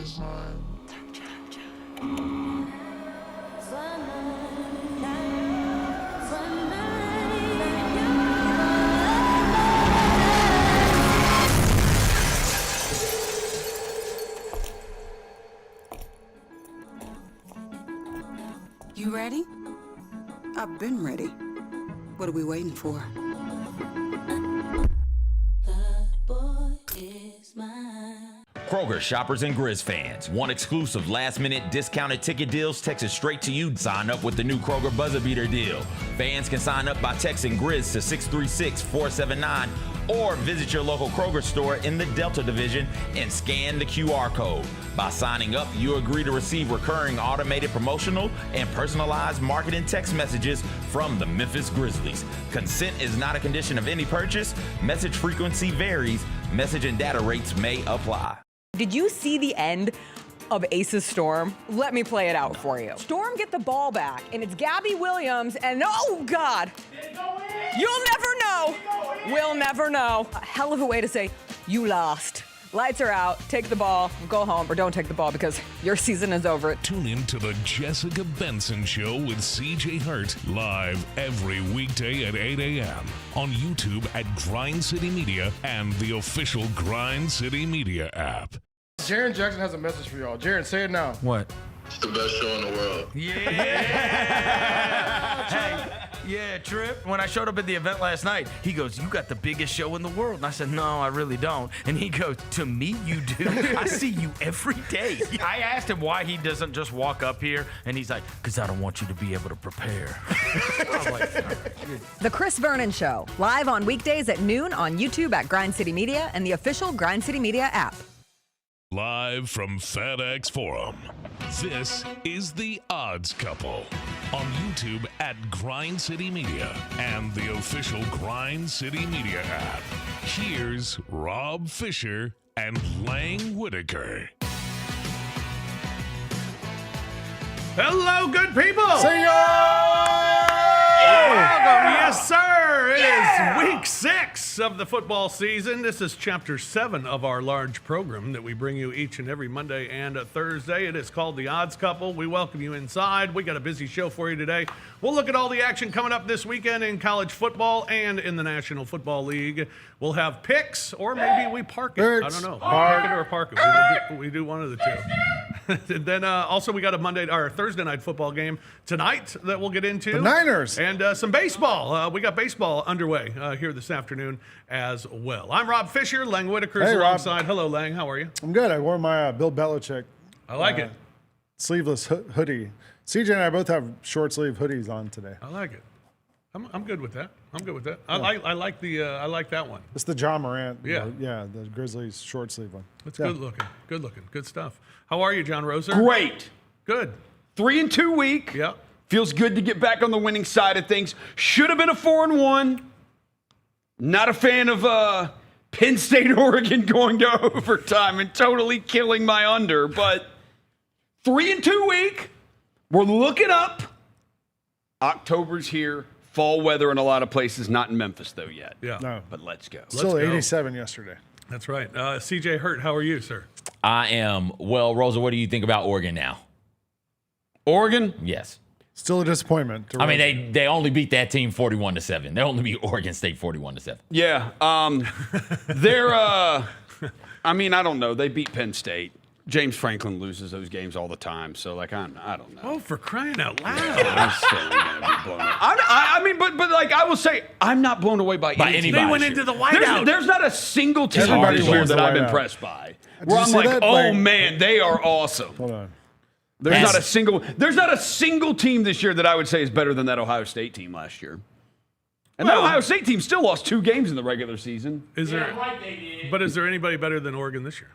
You ready? I've been ready. What are we waiting for? Kroger shoppers and Grizz fans want exclusive last-minute discounted ticket deals texted straight to you. Sign up with the new Kroger Buzzer Beater deal. Fans can sign up by texting Grizz to 636-479 or visit your local Kroger store in the Delta Division and scan the QR code. By signing up, you agree to receive recurring automated promotional and personalized marketing text messages from the Memphis Grizzlies. Consent is not a condition of any purchase. Message frequency varies. Message and data rates may apply. Did you see the end of Ace's Storm? Let me play it out for you. Storm get the ball back, and it's Gabby Williams, and oh, God. You'll never know. We'll never know. A hell of a way to say, you lost. Lights are out, take the ball, go home, or don't take the ball because your season is over. Tune in to the Jessica Benson Show with CJ Hurt, live every weekday at 8 a.m. on YouTube at Grind City Media and the official Grind City Media app. Jaren Jackson has a message for y'all. Jaren, say it now. What? It's the best show in the world. Yeah. Hey, yeah, Trip. When I showed up at the event last night, he goes, "You got the biggest show in the world." And I said, "No, I really don't." And he goes, "To me, you do. I see you every day." I asked him why he doesn't just walk up here, and he's like, "Because I don't want you to be able to prepare." I was like, The Chris Vernon Show, live on weekdays at noon on YouTube at Grind City Media and the official Grind City Media app. Live from FedEx Forum, this is The Odds Couple on YouTube at Grind City Media and the official Grind City Media app. Here's Rob Fisher and Lang Whitaker. Hello, good people. See ya! Welcome. Yes, sir. It is week 6 of the football season. This is chapter 7 of our large program that we bring you each and every Monday and Thursday. It is called The Odds Couple. We welcome you inside. We got a busy show for you today. We'll look at all the action coming up this weekend in college football and in the National Football League. We'll have picks, or maybe we park it. I don't know. Park it or park it. We do one of the two. And then also we got a Thursday night football game tonight that we'll get into. The Niners. And some baseball. We got baseball underway here this afternoon as well. I'm Rob Fisher. Lang Whitaker's alongside. Rob. Hello, Lang. How are you? I'm good. I wore my Bill Belichick. I like it. Sleeveless hoodie. CJ and I both have short sleeve hoodies on today. I like it. I'm good with that. Yeah. I like that one. It's the John Morant. Yeah. The Grizzlies short sleeve one. It's good looking. Good stuff. How are you, John Roser? Great. Good. 3-2 week. Yeah. Feels good to get back on the winning side of things. Should have been a 4-1. Not a fan of Penn State, Oregon going to overtime and totally killing my under. But 3-2 week. We're looking up. October's here. Fall weather in a lot of places. Not in Memphis, though, yet. Yeah. No. But let's go. Still 87 yesterday. That's right. CJ Hurt, how are you, sir? I am. Well, Rosa, what do you think about Oregon now? Oregon? Yes. Still a disappointment. I mean, they only beat that team 41-7. They only beat Oregon State 41-7. Yeah. They're, I don't know. They beat Penn State. James Franklin loses those games all the time. So, I don't know. Oh, for crying out loud. I'm still going to be blown away. But I will say, I'm not blown away by anybody. They went into the whiteout. There's not a single team this year that I'm impressed by. Where I'm like, man, they are awesome. Hold on. There's not a single team this year that I would say is better than that Ohio State team last year. And that Ohio State team still lost 2 games in the regular season. Is there anybody better than Oregon this year?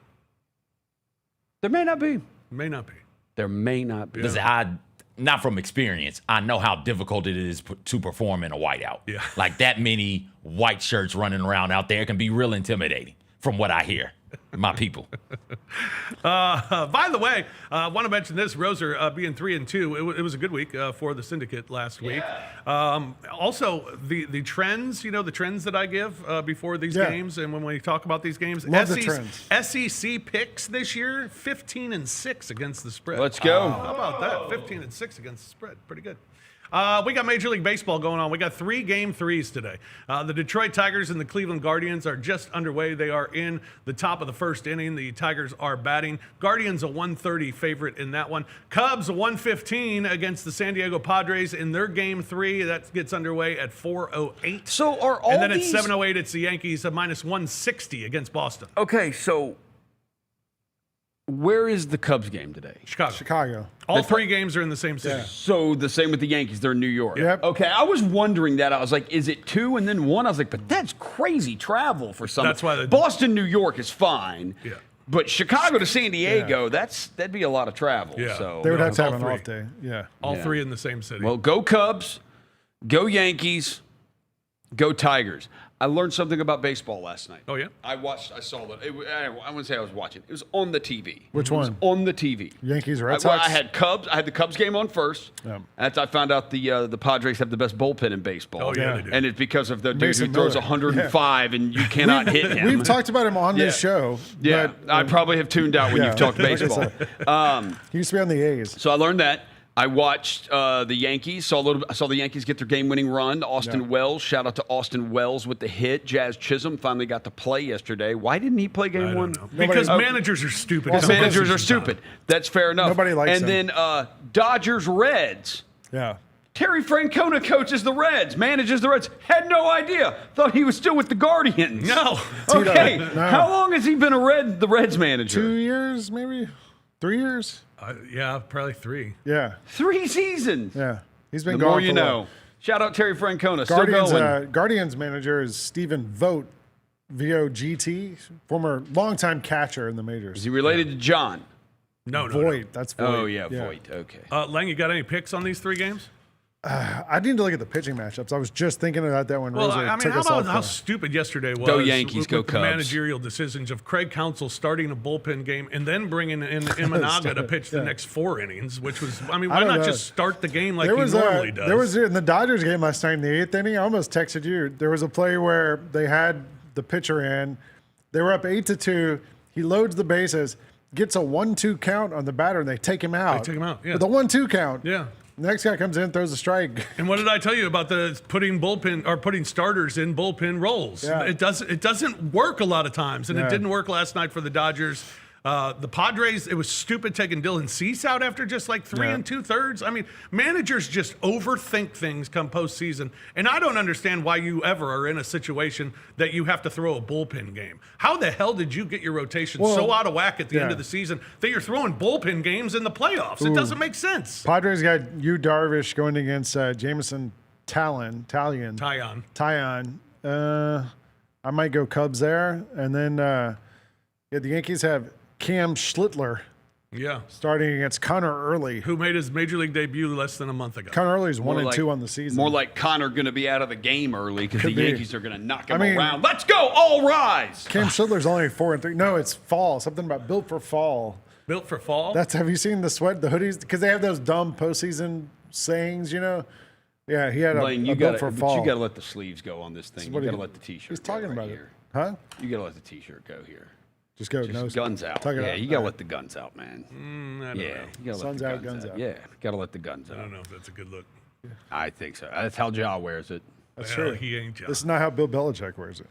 There may not be. May not be. There may not be. Listen, not from experience, I know how difficult it is to perform in a whiteout. Yeah. Like that many white shirts running around out there can be real intimidating from what I hear. My people. By the way, I want to mention this. Roser being 3-2. It was a good week for the syndicate last week. Also, the trends, the trends that I give before these games, and when we talk about these games, Love the trends. SEC picks this year, 15-6 against the spread. Let's go. How about that? 15-6 against the spread. Pretty good. We got Major League Baseball going on. We got 3 game threes today. The Detroit Tigers and the Cleveland Guardians are just underway. They are in the top of the first inning. The Tigers are batting. Guardians a 130 favorite in that one. Cubs a 115 against the San Diego Padres in their game 3. That gets underway at 4:08. So are all And then these... at 7:08, it's the Yankees a minus 160 against Boston. Okay, so where is the Cubs game today? Chicago. All 3 games are in the same city. So the same with the Yankees. They're in New York. Yep. Okay, I was wondering that. I was like, is it 2 and then 1? I was like, but that's crazy travel for some. That's why Boston, New York is fine. Yeah. But Chicago to San Diego, that'd be a lot of travel. Yeah. So They would have to all have an 3. off day. Yeah. All 3 in the same city. well, go Cubs, go Yankees, go Tigers. I learned something about baseball last night. Oh, yeah? I saw that. I wouldn't say I was watching. It was on the TV. Which It was one? on the TV. Yankees or Red Well, Sox? I had the Cubs game on first. Yeah. After I found out the Padres have the best bullpen in baseball. Oh, yeah, they do. And it's because of the dude Mason who throws Miller. 105 and you cannot hit him. We've talked about him on this show. Yeah, but, I probably have tuned out when yeah, you've talked like I baseball. said. He used to be on the A's. So I learned that. I watched the Yankees. I saw the Yankees get their game-winning run. Austin Wells. Shout out to Austin Wells with the hit. Jazz Chisholm finally got to play yesterday. Why didn't he play game I one? don't know. Because managers are stupid. Well, It's Managers are postseason stupid. time. That's fair enough. Nobody likes And him. then Dodgers Reds. Yeah. Terry Francona coaches the Reds, manages the Reds. Had no idea. Thought he was still with the Guardians. No. Okay. No. How long has he been the Reds manager? 2 years, maybe? 3 years? Yeah, probably 3. Yeah. 3 seasons. Yeah. He's been The gone more for you a while. know. Shout out Terry Francona. Guardians, Still going. Guardians manager is Stephen Vogt, VOGT, former longtime catcher in the majors. Is he related to John? No. Voigt, that's Voigt. Oh, yeah, Voigt. Okay. Lang, you got any picks on these 3 games? I need to look at the pitching matchups. I was just thinking about that when Well, Rosa I mean, took how us about off. how stupid yesterday was? Go Yankees, with go the Cubs. managerial decisions of Craig Counsell starting a bullpen game and then bringing in Imanaga to pitch the next 4 innings, which was, I mean, why don't not know. just start the game like there he was normally does? There was in the Dodgers game last night in the 8th inning. I almost texted you. There was a play where they had the pitcher in. They were up 8-2. He loads the bases, gets a 1-2 count on the batter, and they take him out. They take him out, yeah. With a 1-2 count. Yeah. The next guy comes in, throws a strike. And what did I tell you about the putting starters in bullpen roles? Yeah. It doesn't work a lot of times, and it Yeah. didn't work last night for the Dodgers. The Padres, it was stupid taking Dylan Cease out after just like 3 2/3. I mean, managers just overthink things come postseason, and I don't understand why you ever are in a situation that you have to throw a bullpen game. How the hell did you get your rotation so out of whack at the end of the season that you're throwing bullpen games in the playoffs? It doesn't make sense. Padres got Yu Darvish going against Jameson Tyon. I might go Cubs there. And then the Yankees have Cam Schlittler Yeah. starting against Connor Early. Who made his major league debut less than a month ago. Connor Early's 1-2 like- on the season. More like Connor going to be out of the game early because the Could be. Yankees are going to knock him I mean- around. Let's go, all rise. Cam Schlittler's only 4-3. No, it's fall. Something about built for fall. Built for fall? Have you seen the hoodies? Because they have those dumb postseason sayings, Yeah, he had a Blaine, you built got for fall. to let the sleeves go on this thing. You What got are to you- let the T-shirt. He's go talking right about here. it. Huh? You got to let the T-shirt go here. Just go. Just no, guns out. tuck it Yeah, out. you got to let the guns out, man. I don't know. You got to let Sun's the out, guns guns out. Yeah, got to let the guns I out. don't know if that's a good look. I think so. That's how Ja wears it. That's Well, true. he ain't John. This is not how Bill Belichick wears it.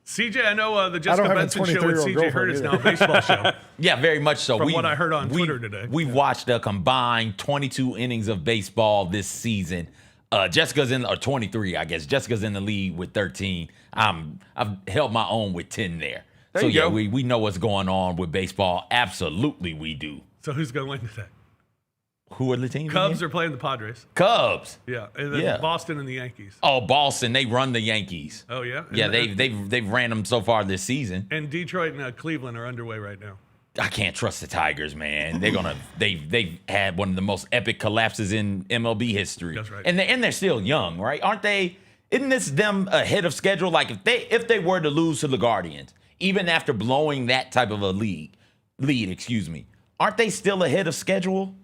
CJ, I know the I Jessica don't have a Benson show with 23-year-old CJ Hurt is now a girlfriend baseball show. Yeah, very much so. From what I heard on Twitter today. We watched a combined 22 innings of baseball this season. Jessica's in, or 23, I guess. Jessica's in the lead with 13. I've held my own with 10 there. There So you yeah, go. we know what's going on with baseball. Absolutely, we do. So who's going to win today? Who are the teams? Cubs again? are playing the Padres. Cubs. Yeah. And then Yeah. Boston and the Yankees. Oh, Boston. They run the Yankees. Oh, yeah? Yeah, And- they've ran them so far this season. And Detroit and Cleveland are underway right now. I can't trust the Tigers, man. They've had one of the most epic collapses in MLB history. That's right. And they're still young, right? Aren't they? Isn't this them ahead of schedule? Like if they were to lose to the Guardians, even after blowing that type of a lead, aren't they still ahead of schedule?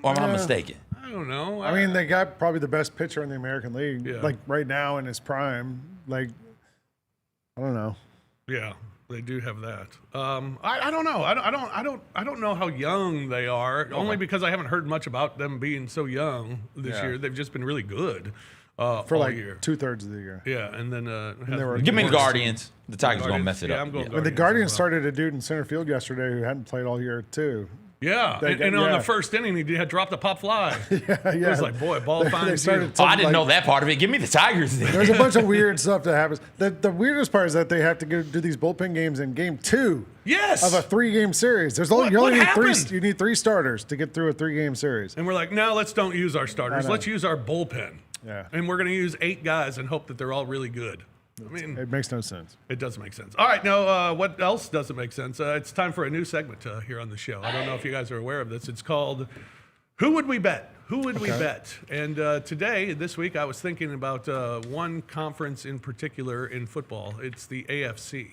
Or am I mistaken? I don't know. I mean, they got probably the best pitcher in the American League, Yeah. like right now in his prime. Like, I don't know. Yeah, they do have that. I don't know. I don't know how young they are. Only because I haven't heard much about them being so young this year. They've just been really good For all like year. 2/3 of the year. Yeah, and then Give me the Guardians. The Tigers going to mess it Yeah, up. I'm going But the Guardians Guardians as well. started a dude in center field yesterday who hadn't played all year too. Yeah, They and got- on yeah. the first inning, he had dropped a pop fly. Yeah, It was like, boy, ball They finds started you. Oh, I didn't know that part of it. Give me the Tigers then. There's a bunch of weird stuff that happens. The weirdest part is that they have to do these bullpen games in game 2 Yes. of a 3-game series. There's only you What only need happened? you need 3 starters to get through a 3-game series. And we're like, no, let's don't use our starters. I know. Let's use our bullpen. Yeah. And we're going to use 8 guys and hope that they're all really good. I mean, It makes no sense. it doesn't make sense. All right, now, what else doesn't make sense? It's time for a new segment here on the show. I don't know if you guys are aware of this. It's called Who Would We Bet? Who would we bet? And this week, I was thinking about one conference in particular in football. It's the AFC.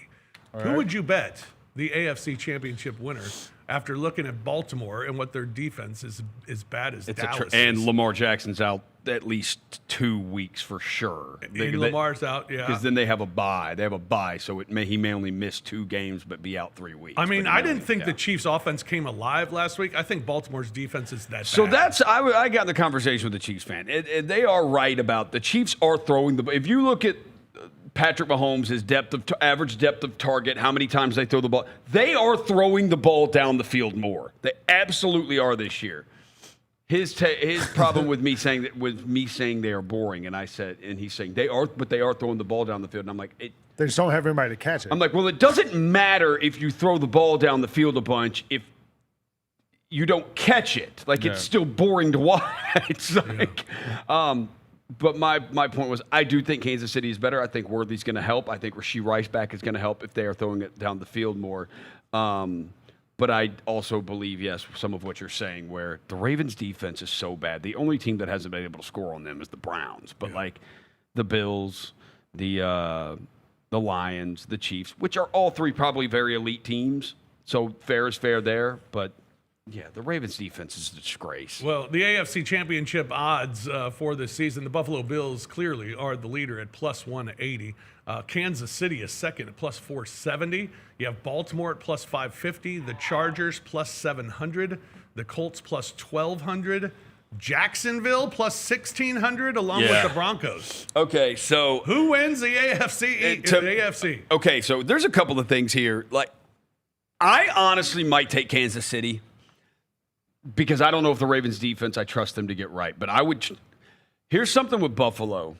Who would you bet the AFC championship winner after looking at Baltimore and what their defense is as bad as Dallas And is? Lamar Jackson's out at least 2 weeks for sure. And Lamar's out, yeah. Because then they have a bye. They have a bye, so he may only miss 2 games but be out 3 weeks. I mean, But I he didn't may think the only- Chiefs' offense came alive last week. I think Baltimore's defense is that So bad. I got in the conversation with the Chiefs fan. They are right about the Chiefs are throwing the. If you look at Patrick Mahomes, his average depth of target, how many times they throw the ball, they are throwing the ball down the field more. They absolutely are this year. His problem with me saying they are boring, and he's saying they are, but they are throwing the ball down the field, and I'm like, They just don't have anybody to catch it. I'm like, well, it doesn't matter if you throw the ball down the field a bunch if you don't catch it. Like, it's still boring to watch. It's like, but my point was, I do think Kansas City is better. I think Worthy's going to help. I think Rashee Rice back is going to help if they are throwing it down the field more. But I also believe, yes, some of what you're saying, where the Ravens' defense is so bad. The only team that hasn't been able to score on them is the Browns. But like the Bills, the Lions, the Chiefs, which are all 3 probably very elite teams. So fair is fair there. But yeah, the Ravens' defense is a disgrace. Well, the AFC Championship odds for this season, the Buffalo Bills clearly are the leader at plus 180. Kansas City is second at plus 470. You have Baltimore at plus 550. The Chargers plus 700. The Colts plus 1,200. Jacksonville plus 1,600 along with the Broncos. Okay, so Who wins the AFC? The AFC. Okay, so there's a couple of things here. Like, I honestly might take Kansas City because I don't know if the Ravens defense, I trust them to get right. But I would. Here's something with Buffalo.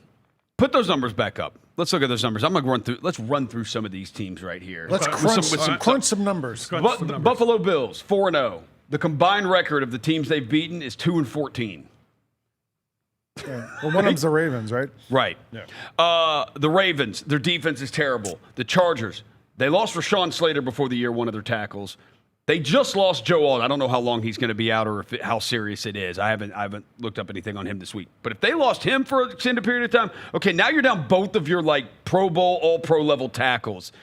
Put those numbers back up. Let's look at those numbers. I'm going to run through. Let's run through some of these teams right here. Let's crunch some numbers. Buffalo Bills 4-0. The combined record of the teams they've beaten is 2-14. Yeah. Well, one of them's the Ravens, right? Right. Yeah. The Ravens, their defense is terrible. The Chargers, they lost Rashawn Slater before the year, one of their tackles. They just lost Joe Alt. I don't know how long he's going to be out or how serious it is. I haven't looked up anything on him this week. But if they lost him for an extended period of time, okay, now you're down both of your Pro Bowl, All-Pro level tackles.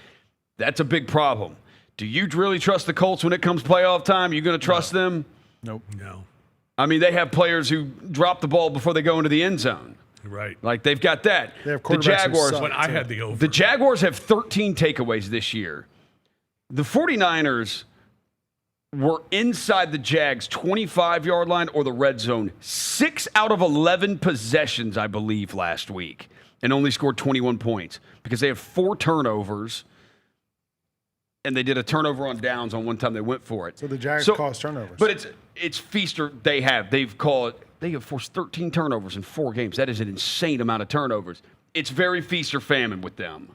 That's a big problem. Do you really trust the Colts when it comes playoff time? You going to trust them? Nope. No. I mean, they have players who drop the ball before they go into the end zone. Right. Like, they've got that. They have The quarterbacks who Jaguars. suck. When I had the over. The Jaguars have 13 takeaways this year. The 49ers were inside the Jags' 25-yard line or the red zone 6 out of 11 possessions, I believe, last week, and only scored 21 points because they have 4 turnovers, and they did a turnover on downs on one time they went for it. So the Jags caused turnovers. But it's feaster they have. They have forced 13 turnovers in 4 games. That is an insane amount of turnovers. It's very feast or famine with them.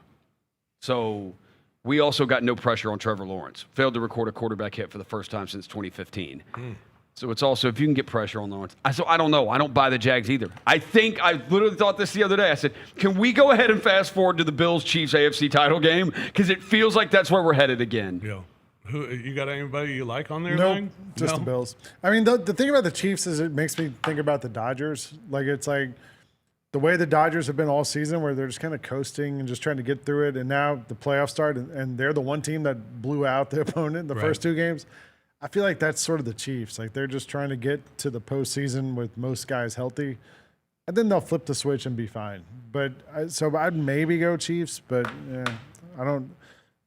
So we also got no pressure on Trevor Lawrence. Failed to record a quarterback hit for the first time since 2015. So it's also, if you can get pressure on Lawrence. I don't know. I don't buy the Jags either. I literally thought this the other day. I said, can we go ahead and fast forward to the Bills-Chiefs AFC title game? Because it feels like that's where we're headed again. Yeah. Who you got anybody you like on there? Nope, Lang? just No? the Bills. I mean, the thing about the Chiefs is it makes me think about the Dodgers. Like, it's like the way the Dodgers have been all season, where they're just kind of coasting and just trying to get through it, and now the playoffs start, and they're the one team that blew out the opponent in the first 2 games. I feel like that's sort of the Chiefs. Like, they're just trying to get to the postseason with most guys healthy, and then they'll flip the switch and be fine. But so I'd maybe go Chiefs, but yeah,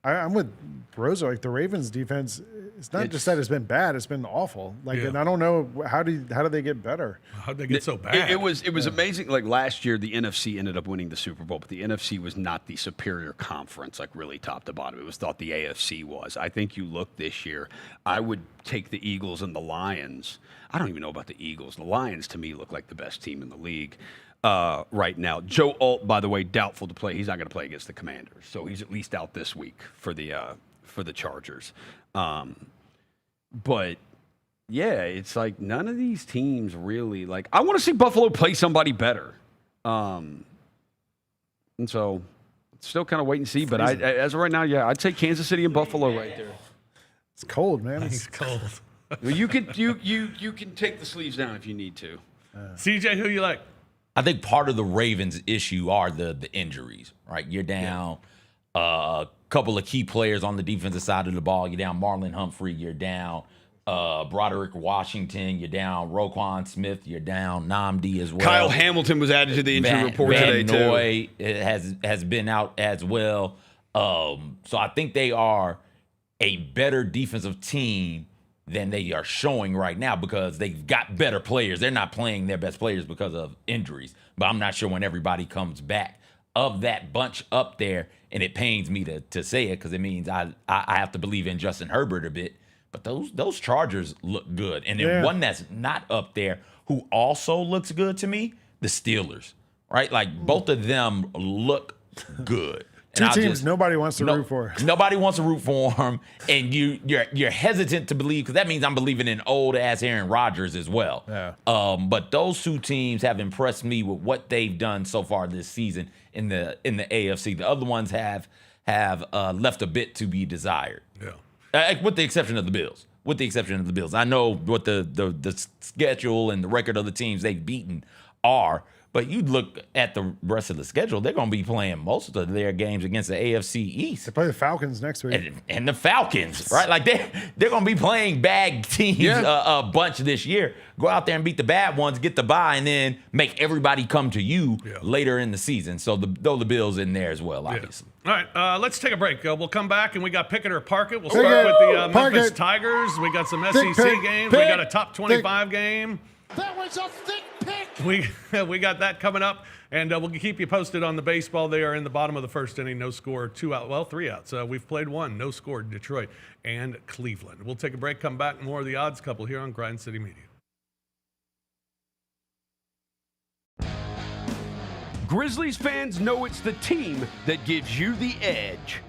I'm with Rosa. Like, the Ravens defense, it's not just that it's been bad; it's been awful. Like, and I don't know how do they get better? How'd they get so bad? It was amazing. Like, last year, the NFC ended up winning the Super Bowl, but the NFC was not the superior conference, like really top to bottom. It was thought the AFC was. I think you look this year, I would take the Eagles and the Lions. I don't even know about the Eagles. The Lions, to me, look like the best team in the league right now. Joe Alt, by the way, doubtful to play. He's not going to play against the Commanders, so he's at least out this week for the Chargers. But yeah, it's like none of these teams really, like, I want to see Buffalo play somebody better. And so still kind of wait and see. But as of right now, yeah, I'd say Kansas City and Buffalo right there. It's cold, man. It's cold. You can take the sleeves down if you need to. CJ, who you like? I think part of the Ravens' issue are the injuries, right? You're down a couple of key players on the defensive side of the ball. You're down Marlon Humphrey. You're down Broderick Washington. You're down Roquan Smith. You're down Namdi as well. Kyle Hamilton was added to the injury report today, too. Noy has been out as well. So I think they are a better defensive team than they are showing right now because they've got better players. They're not playing their best players because of injuries. But I'm not sure when everybody comes back. Of that bunch up there, and it pains me to say it because it means I have to believe in Justin Herbert a bit, but those Chargers look good. And then one that's not up there who also looks good to me, the Steelers, right? Like, both of them look good. Two teams nobody wants to root for. Nobody wants to root for them, and you're hesitant to believe because that means I'm believing in old-ass Aaron Rodgers as well. Yeah. But those 2 teams have impressed me with what they've done so far this season in the AFC. The other ones have left a bit to be desired. Yeah. With the exception of the Bills. I know what the schedule and the record of the teams they've beaten are. But you look at the rest of the schedule, they're going to be playing most of their games against the AFC East. They play the Falcons next week. And the Falcons, right? Like, they're going to be playing bad teams a bunch this year. Go out there and beat the bad ones, get the bye, and then make everybody come to you later in the season. So throw the Bills in there as well, obviously. All right, let's take a break. We'll come back, and we got Pick It or Park It. We'll start with the Memphis Tigers. We got some SEC games. We got a top 25 game. That was a thick pick. We got that coming up, and we'll keep you posted on the baseball. They are in the bottom of the first inning, no score, 2 out, well, 3 outs. We've played 1, no score, Detroit and Cleveland. We'll take a break, come back, more of the Odds Couple here on Grind City Media. Grizzlies fans know it's the team that gives you the edge.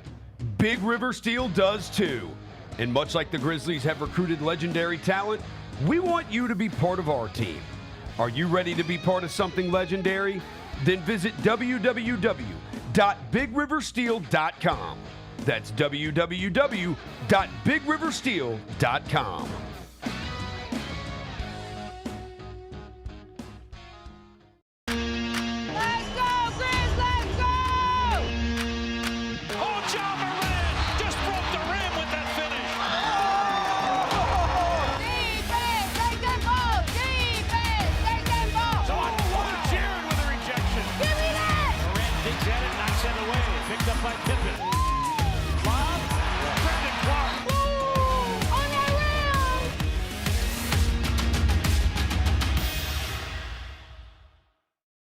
Big River Steel does too. And much like the Grizzlies have recruited legendary talent, we want you to be part of our team. Are you ready to be part of something legendary? Then visit www.bigriversteel.com. That's www.bigriversteel.com.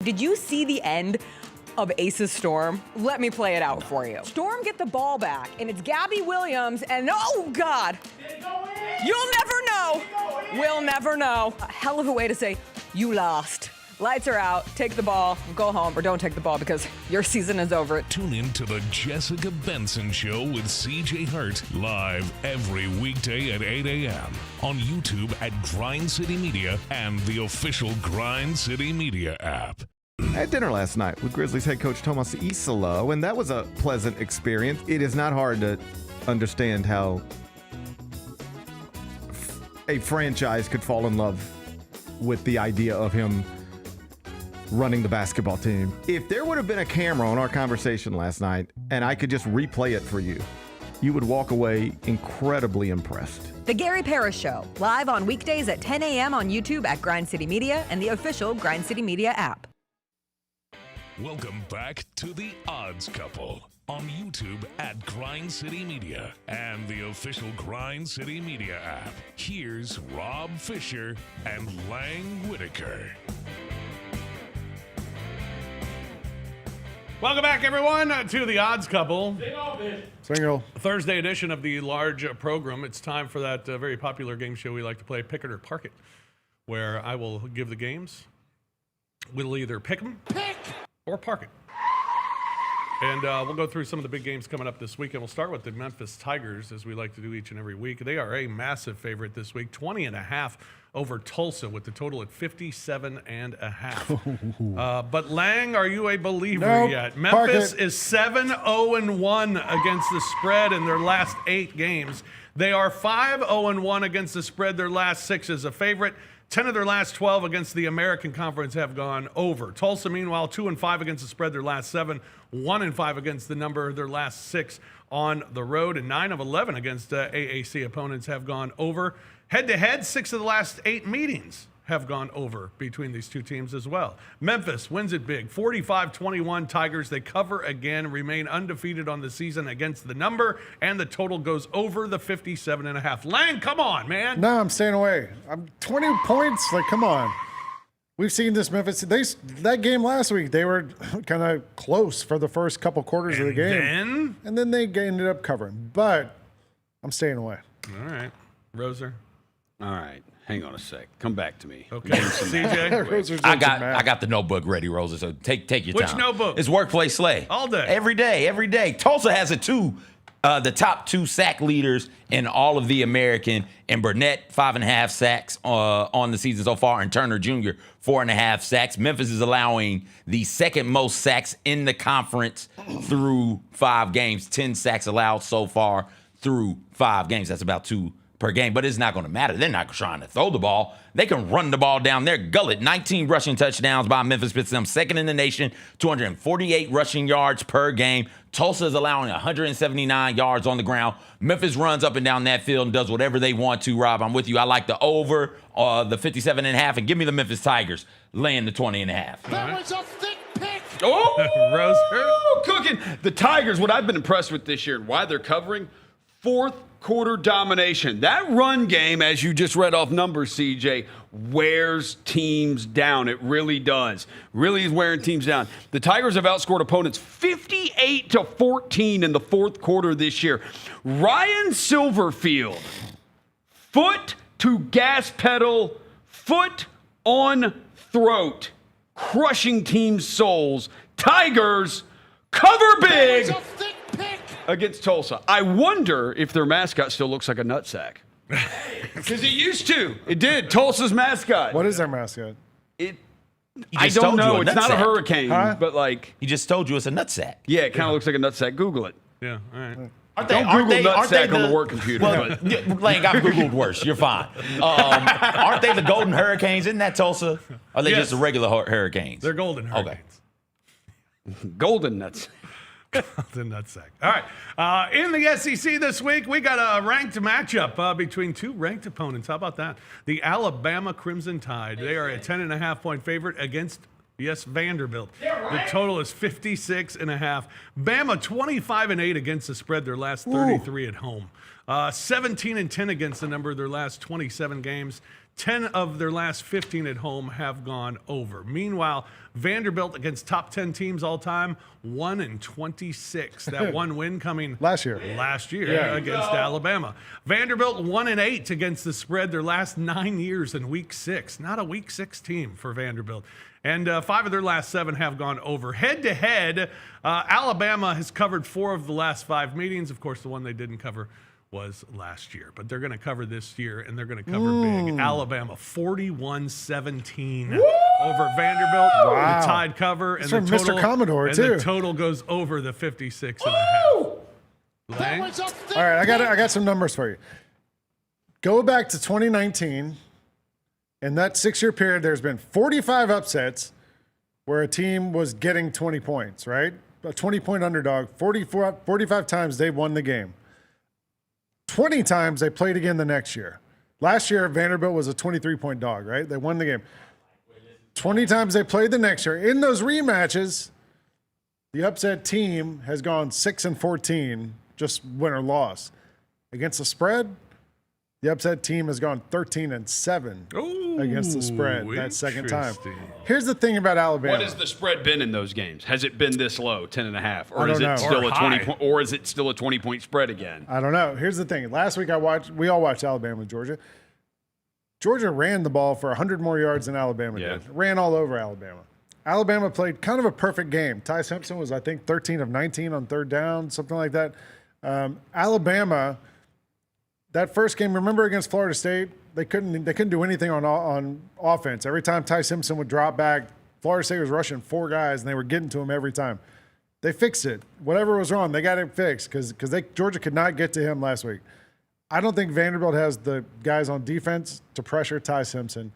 Did you see the end of Ace's Storm? Let me play it out for you. Storm get the ball back, and it's Gabby Williams, and oh, God. You'll never know. We'll never know. A hell of a way to say, you lost. Lights are out, take the ball, go home, or don't take the ball because your season is over. Tune in to the Jessica Benson Show with CJ Hurt live every weekday at 8 a.m. on YouTube at Grind City Media and the official Grind City Media app. I had dinner last night with Grizzlies head coach Tomas Isolo, and that was a pleasant experience. It is not hard to understand how a franchise could fall in love with the idea of him running the basketball team. If there would have been a camera on our conversation last night and I could just replay it for you, you would walk away incredibly impressed. The Gary Parrish Show, live on weekdays at 10 a.m. on YouTube at Grind City Media and the official Grind City Media app. Welcome back to the Odds Couple on YouTube at Grind City Media and the official Grind City Media app. Here's Rob Fisher and Lang Whitaker. Welcome back, everyone, to the Odds Couple. Single. Thursday edition of the large program. It's time for that very popular game show we like to play, Pick It or Park It, where I will give the games. We'll either pick them or park it. And we'll go through some of the big games coming up this week. And we'll start with the Memphis Tigers, as we like to do each and every week. They are a massive favorite this week, 20.5 over Tulsa, with the total at 57.5. But Lang, are you a believer yet? Memphis is 7-0-1 against the spread in their last 8 games. They are 5-0-1 against the spread their last 6 as a favorite. 10 of their last 12 against the American Conference have gone over. Tulsa, meanwhile, 2-5 against the spread their last 7, 1-5 against the number of their last 6 on the road, and 9 of 11 against AAC opponents have gone over. Head-to-head, 6 of the last 8 meetings have gone over between these two teams as well. Memphis wins it big, 45-21 Tigers. They cover again, remain undefeated on the season against the number, and the total goes over the 57.5. Lang, come on, man. No, I'm staying away. I'm 20 points. Like, come on. We've seen this Memphis. That game last week, they were kind of close for the first couple quarters of the game. And then they ended up covering. But I'm staying away. All right. Roser. All right. Hang on a sec. Come back to me. Okay. CJ? I got the notebook ready, Rosa, so take your time. Which notebook? It's Workplace Slay. All day. Every day. Tulsa has the top 2 sack leaders in all of the American, and Burnett, 5.5 sacks on the season so far, and Turner Jr., 4.5 sacks. Memphis is allowing the second most sacks in the conference through 5 games, 10 sacks allowed so far through 5 games. That's about 2 per game, but it's not going to matter. They're not trying to throw the ball. They can run the ball down their gullet. 19 rushing touchdowns by Memphis puts them second in the nation, 248 rushing yards per game. Tulsa is allowing 179 yards on the ground. Memphis runs up and down that field and does whatever they want to, Rob. I'm with you. I like the over, the 57.5, and give me the Memphis Tigers laying the 20.5. That was a thick pick. Oh, cooking. The Tigers, what I've been impressed with this year and why they're covering, fourth quarter domination. That run game, as you just read off numbers, CJ, wears teams down. It really does. Really is wearing teams down. The Tigers have outscored opponents 58-14 in the fourth quarter this year. Ryan Silverfield, foot to gas pedal, foot on throat, crushing teams' souls. Tigers cover big against Tulsa. I wonder if their mascot still looks like a nutsack. Because it used to. It did. Tulsa's mascot. What is their mascot? I don't know. It's not a hurricane, but like. He just told you it's a nutsack. Yeah, it kind of looks like a nutsack. Google it. Yeah, all right. Don't Google nutsack on the work computer. Well, Lang, I've Googled worse. You're fine. Aren't they the Golden Hurricanes? Isn't that Tulsa? Or are they just the regular Hurricanes? They're Golden Hurricanes. Okay. Golden nuts. The nutsack. All right. In the SEC this week, we got a ranked matchup between 2 ranked opponents. How about that? The Alabama Crimson Tide. They are a 10.5-point favorite against, Vanderbilt. The total is 56.5. Bama 25-8 against the spread their last 33 at home. 17-10 against the number of their last 27 games. 10 of their last 15 at home have gone over. Meanwhile, Vanderbilt against top 10 teams all time, 1-26. That one win coming last year against Alabama. Vanderbilt 1-8 against the spread their last 9 years in week 6. Not a week 6 team for Vanderbilt. And 5 of their last 7 have gone over. Head-to-head, Alabama has covered 4 of the last 5 meetings. Of course, the one they didn't cover was last year, but they're going to cover this year, and they're going to cover big. Alabama 41-17 over Vanderbilt. Wow. The Tide cover, and it's the from total, Mr. Commodore and too. the total goes over the 56.5. Lang? All right, I got some numbers for you. Go back to 2019. In that 6-year period, there's been 45 upsets, where a team was getting 20 points, right? A 20-point underdog, 45 times they won the game. 20 times they played again the next year. Last year, Vanderbilt was a 23-point dog, right? They won the game. 20 times they played the next year. In those rematches, the upset team has gone 6-14, just win or loss. Against the spread, the upset team has gone 13-7 against the spread that second time. Here's the thing about Alabama. What has the spread been in those games? Has it been this low, 10.5, or is know. it still Or a 20 or is it still a 20-point spread again? I don't know. Here's the thing. Last week we all watched Alabama, Georgia. Georgia ran the ball for 100 more yards than Alabama did. Ran all over Alabama. Alabama played kind of a perfect game. Ty Simpson was, I think, 13 of 19 on third down, something like that. Alabama, that first game, remember against Florida State, they couldn't do anything on offense. Every time Ty Simpson would drop back, Florida State was rushing 4 guys, and they were getting to him every time. They fixed it. Whatever was wrong, they got it fixed because Georgia could not get to him last week. I don't think Vanderbilt has the guys on defense to pressure Ty Simpson,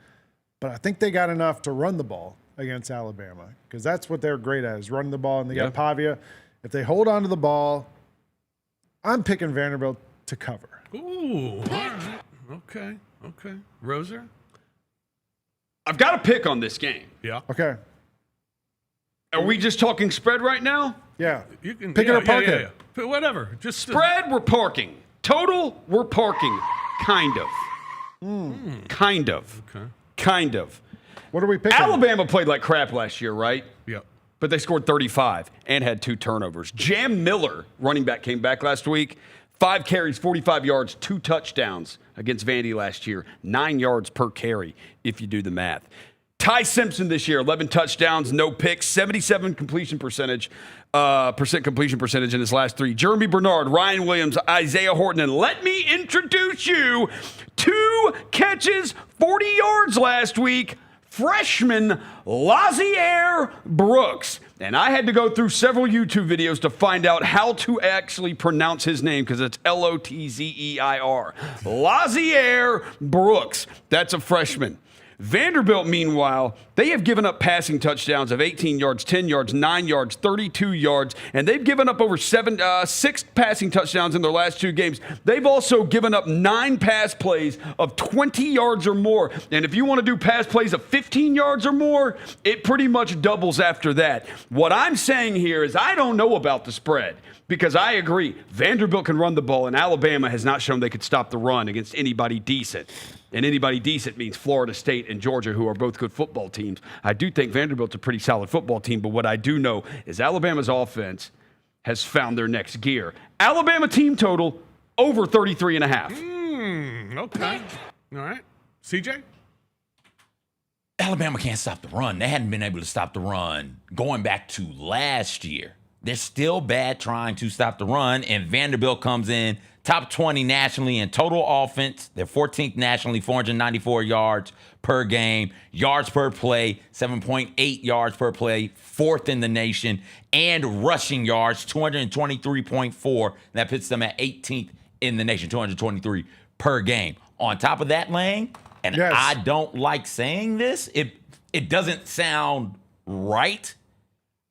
but I think they got enough to run the ball against Alabama because that's what they're great at is running the ball, and they got Pavia. If they hold on to the ball, I'm picking Vanderbilt to cover. Ooh. All right. Okay. Roser? I've got a pick on this game. Yeah. Okay. Are we just talking spread right now? Yeah. You can pick it or park it. Whatever. Just Spread, we're parking. Total, we're parking. Kind of. Kind of. Okay. Kind of. What are we picking? Alabama played like crap last year, right? Yep. But they scored 35 and had 2 turnovers. Jam Miller, running back, came back last week. 5 carries, 45 yards, 2 touchdowns against Vandy last year. 9 yards per carry, if you do the math. Ty Simpson this year, 11 touchdowns, no picks, 77% completion percentage in his last 3. Jeremy Bernard, Ryan Williams, Isaiah Horton, and let me introduce you 2 catches, 40 yards last week. Freshman Lazier Brooks. And I had to go through several YouTube videos to find out how to actually pronounce his name because it's Lotzeir. Lazier Brooks. That's a freshman. Vanderbilt, meanwhile, they have given up passing touchdowns of 18 yards, 10 yards, 9 yards, 32 yards, and they've given up over 6 passing touchdowns in their last 2 games. They've also given up 9 pass plays of 20 yards or more. And if you want to do pass plays of 15 yards or more, it pretty much doubles after that. What I'm saying here is I don't know about the spread because I agree. Vanderbilt can run the ball, and Alabama has not shown they could stop the run against anybody decent. And anybody decent means Florida State and Georgia, who are both good football teams. I do think Vanderbilt's a pretty solid football team, but what I do know is Alabama's offense has found their next gear. Alabama team total over 33.5. Okay. All right. CJ? Alabama can't stop the run. They hadn't been able to stop the run going back to last year. They're still bad trying to stop the run, and Vanderbilt comes in top 20 nationally in total offense. They're 14th nationally, 494 yards per game. Yards per play, 7.8 yards per play, 4th in the nation. And rushing yards, 223.4. That puts them at 18th in the nation, 223 per game. On top of that, Lang, and yes. I don't like saying this, it doesn't sound right.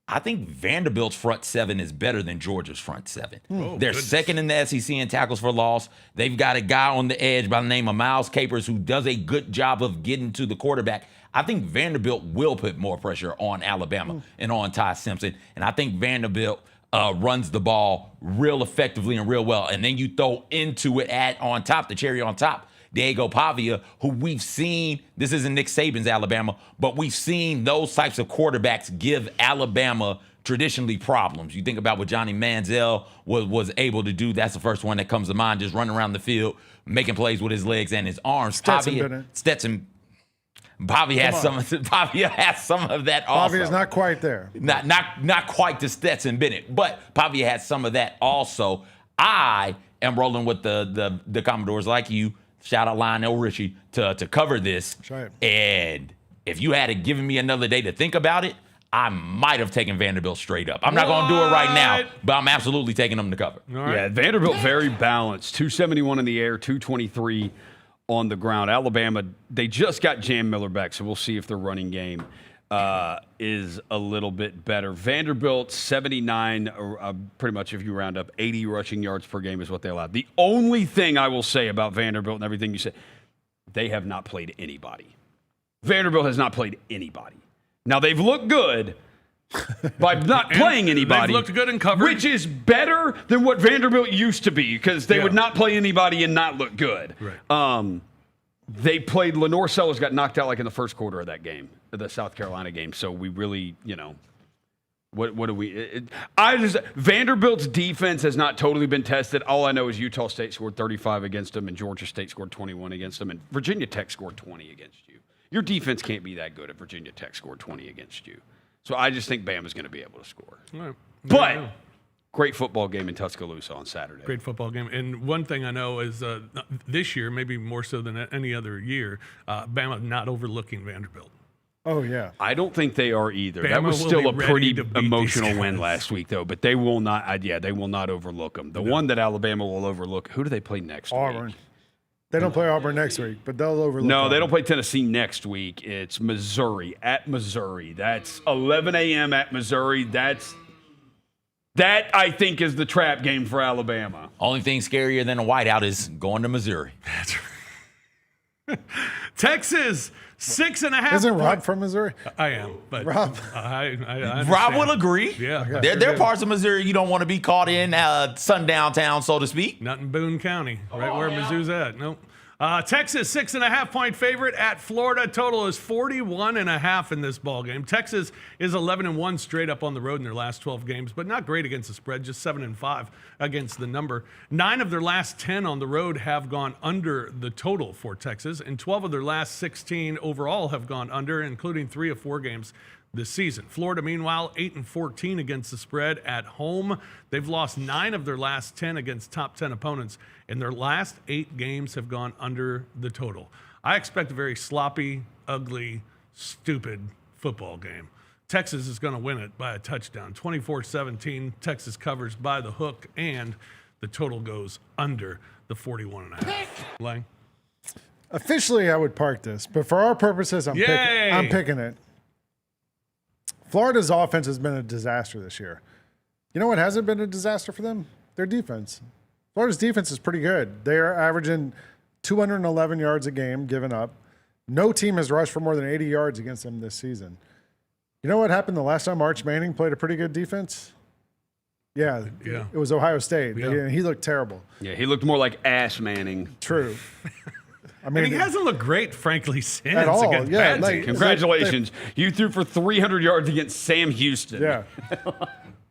I think Vanderbilt's front 7 is better than Georgia's front 7. They're second in the SEC in tackles for loss. They've got a guy on the edge by the name of Miles Capers who does a good job of getting to the quarterback. I think Vanderbilt will put more pressure on Alabama and on Ty Simpson. And I think Vanderbilt runs the ball real effectively and real well. And then you throw into it on top, the cherry on top, Diego Pavia, who we've seen, this isn't Nick Saban's Alabama, but we've seen those types of quarterbacks give Alabama traditionally problems. You think about what Johnny Manziel was able to do. That's the first one that comes to mind, just running around the field, making plays with his legs and his arms. Pavia has some of that also. Pavia's not quite there. Not quite to Stetson Bennett, but Pavia has some of that also. I am rolling with the Commodores like you. Shout out Lionel Richie to cover this. Right. And if you had given me another day to think about it, I might have taken Vanderbilt straight up. I'm not going to do it right now, but I'm absolutely taking them to cover. Right. Yeah, Vanderbilt very balanced. 271 in the air, 223 on the ground. Alabama, they just got Jam Miller back, so we'll see if their running game is a little bit better. Vanderbilt, 79, pretty much if you round up, 80 rushing yards per game is what they allowed. The only thing I will say about Vanderbilt and everything you said, they have not played anybody. Vanderbilt has not played anybody. Now, they've looked good by not playing anybody. They've looked good and covered. Which is better than what Vanderbilt used to be, because they would not play anybody and not look good. Right. They played, Lenore Sellers got knocked out like in the first quarter of that game, the South Carolina game. So we really, what do we? Vanderbilt's defense has not totally been tested. All I know is Utah State scored 35 against them, and Georgia State scored 21 against them, and Virginia Tech scored 20 against you. Your defense can't be that good if Virginia Tech scored 20 against you. So I just think Bama's going to be able to score. All right. But great football game in Tuscaloosa on Saturday. Great football game. And one thing I know is this year, maybe more so than any other year, Bama not overlooking Vanderbilt. Oh, yeah. I don't think they are either. Bama that was still a ready pretty to beat emotional these win guys. last week, though. But they will not. They will not overlook them. The one that Alabama will overlook. Who do they play next Auburn. week? They don't play Auburn next week, but they'll overlook No, Auburn. they don't play Tennessee next week. It's Missouri at Missouri. That's 11 a.m. at Missouri. That I think is the trap game for Alabama. Only thing scarier than a whiteout is going to Missouri. That's right. Texas, 6.5. Isn't Rob from Missouri? I am, but Rob. I Rob understand. will agree. Yeah. There are parts of Missouri you don't want to be caught in sundown town, so to speak. Not in Boone County, right where Mizzou's at. Nope. Texas, 6.5-point favorite at Florida. Total is 41.5 in this ball game. Texas is 11-1 straight up on the road in their last 12 games, but not great against the spread, just 7-5 against the number. 9 of their last 10 on the road have gone under the total for Texas, and 12 of their last 16 overall have gone under, including 3 of 4 games this season. Florida, meanwhile, 8-14 against the spread at home. They've lost 9 of their last 10 against top 10 opponents, and their last 8 games have gone under the total. I expect a very sloppy, ugly, stupid football game. Texas is going to win it by a touchdown. 24-17, Texas covers by the hook, and the total goes under the 41.5. Lang? Officially, I would park this, but for our purposes, I'm picking it. Florida's offense has been a disaster this year. You know what hasn't been a disaster for them? Their defense. Florida's defense is pretty good. They're averaging 211 yards a game given up. No team has rushed for more than 80 yards against them this season. You know what happened the last time Arch Manning played a pretty good defense? Yeah. It was Ohio State. Yeah. He looked terrible. Yeah, he looked more like Ass Manning. True. I mean, And he hasn't looked great, frankly, since At all, against yeah, bad like- teams. Congratulations. You threw for 300 yards against Sam Houston. Yeah.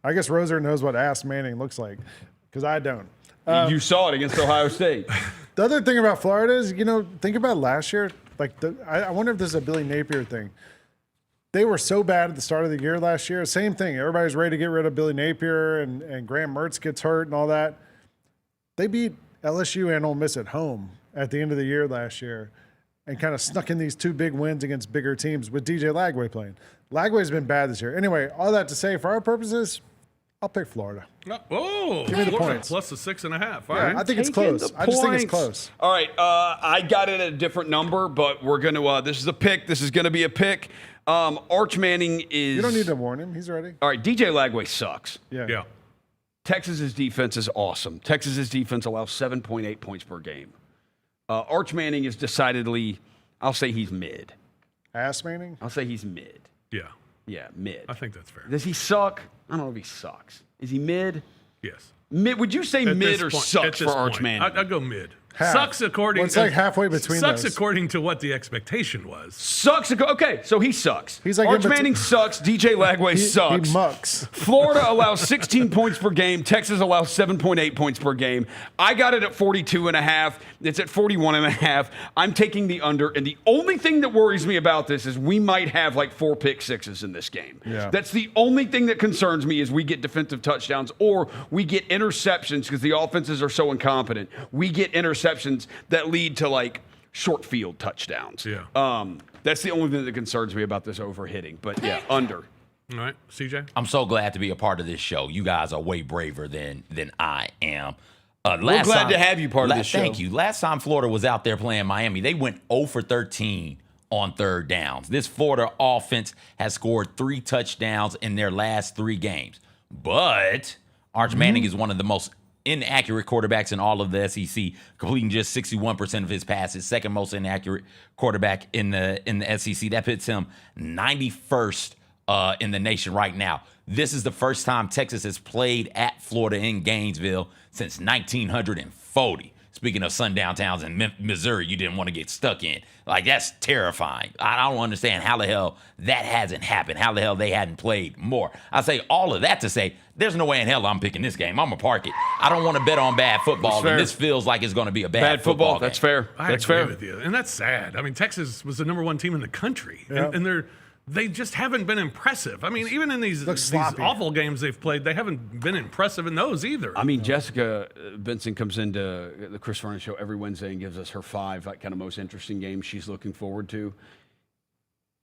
I guess Roser knows what Ass Manning looks like because I don't. You saw it against Ohio State. The other thing about Florida is, think about last year. I wonder if this is a Billy Napier thing. They were so bad at the start of the year last year. Same thing. Everybody's ready to get rid of Billy Napier, and Graham Mertz gets hurt and all that. They beat LSU and Ole Miss at home at the end of the year last year and kind of snuck in these 2 big wins against bigger teams with DJ Lagway playing. Lagway's been bad this year. Anyway, all that to say, for our purposes, I'll pick Florida. Oh, Give me the Florida points. plus the 6.5. All Yeah, right. I think it's Taking close. the I just think it's points. close. All right, I got it at a different number, but we're going to this is a pick. This is going to be a pick. Arch Manning is... You don't need to warn him. He's ready. All right, DJ Lagway sucks. Yeah. Texas's defense is awesome. Texas's defense allows 7.8 points per game. Arch Manning is decidedly, I'll say he's mid. Ass Manning? I'll say he's mid. Yeah. Yeah, mid. I think that's fair. Does he suck? I don't know if he sucks. Is he mid? Yes. Mid? Would you say At mid this or point- sucks at this for Arch point, Manning? I'd go mid. Half. Sucks according. Well, it's like halfway between Sucks those. according to what the expectation was. Sucks. Okay, so he sucks. He's like Arch in between- Manning sucks. DJ Lagway sucks. He mucks. Florida allows 16 points per game. Texas allows 7.8 points per game. I got it at 42.5. It's at 41.5. I'm taking the under. And the only thing that worries me about this is we might have like 4 pick sixes in this game. Yeah. That's the only thing that concerns me is we get defensive touchdowns or we get interceptions because the offenses are so incompetent. We get interceptions that lead to like short field touchdowns. Yeah. That's the only thing that concerns me about this overhitting. But yeah, under. All right, CJ. I'm so glad to be a part of this show. You guys are way braver than I am. We're glad to have you part of this show. Thank you. Last time Florida was out there playing Miami, they went 0 for 13 on third downs. This Florida offense has scored 3 touchdowns in their last 3 games. But Arch Manning is one of the most inaccurate quarterbacks in all of the SEC, completing just 61% of his passes, second most inaccurate quarterback in the SEC. That puts him 91st in the nation right now. This is the first time Texas has played at Florida in Gainesville since 1940. Speaking of sundown towns in Missouri, you didn't want to get stuck in. Like, that's terrifying. I don't understand how the hell that hasn't happened, how the hell they hadn't played more. I say all of that to say there's no way in hell I'm picking this game. I'm going to park it. I don't want to bet on bad football, and this feels like it's going to be a bad football game. That's fair. I agree with you. And that's sad. I mean, Texas was the number 1 team in the country, and they just haven't been impressive. I mean, even in these awful games they've played, they haven't been impressive in those either. I mean, Jessica Benson comes into the Chris Vernon Show every Wednesday and gives us her 5 kind of most interesting games she's looking forward to.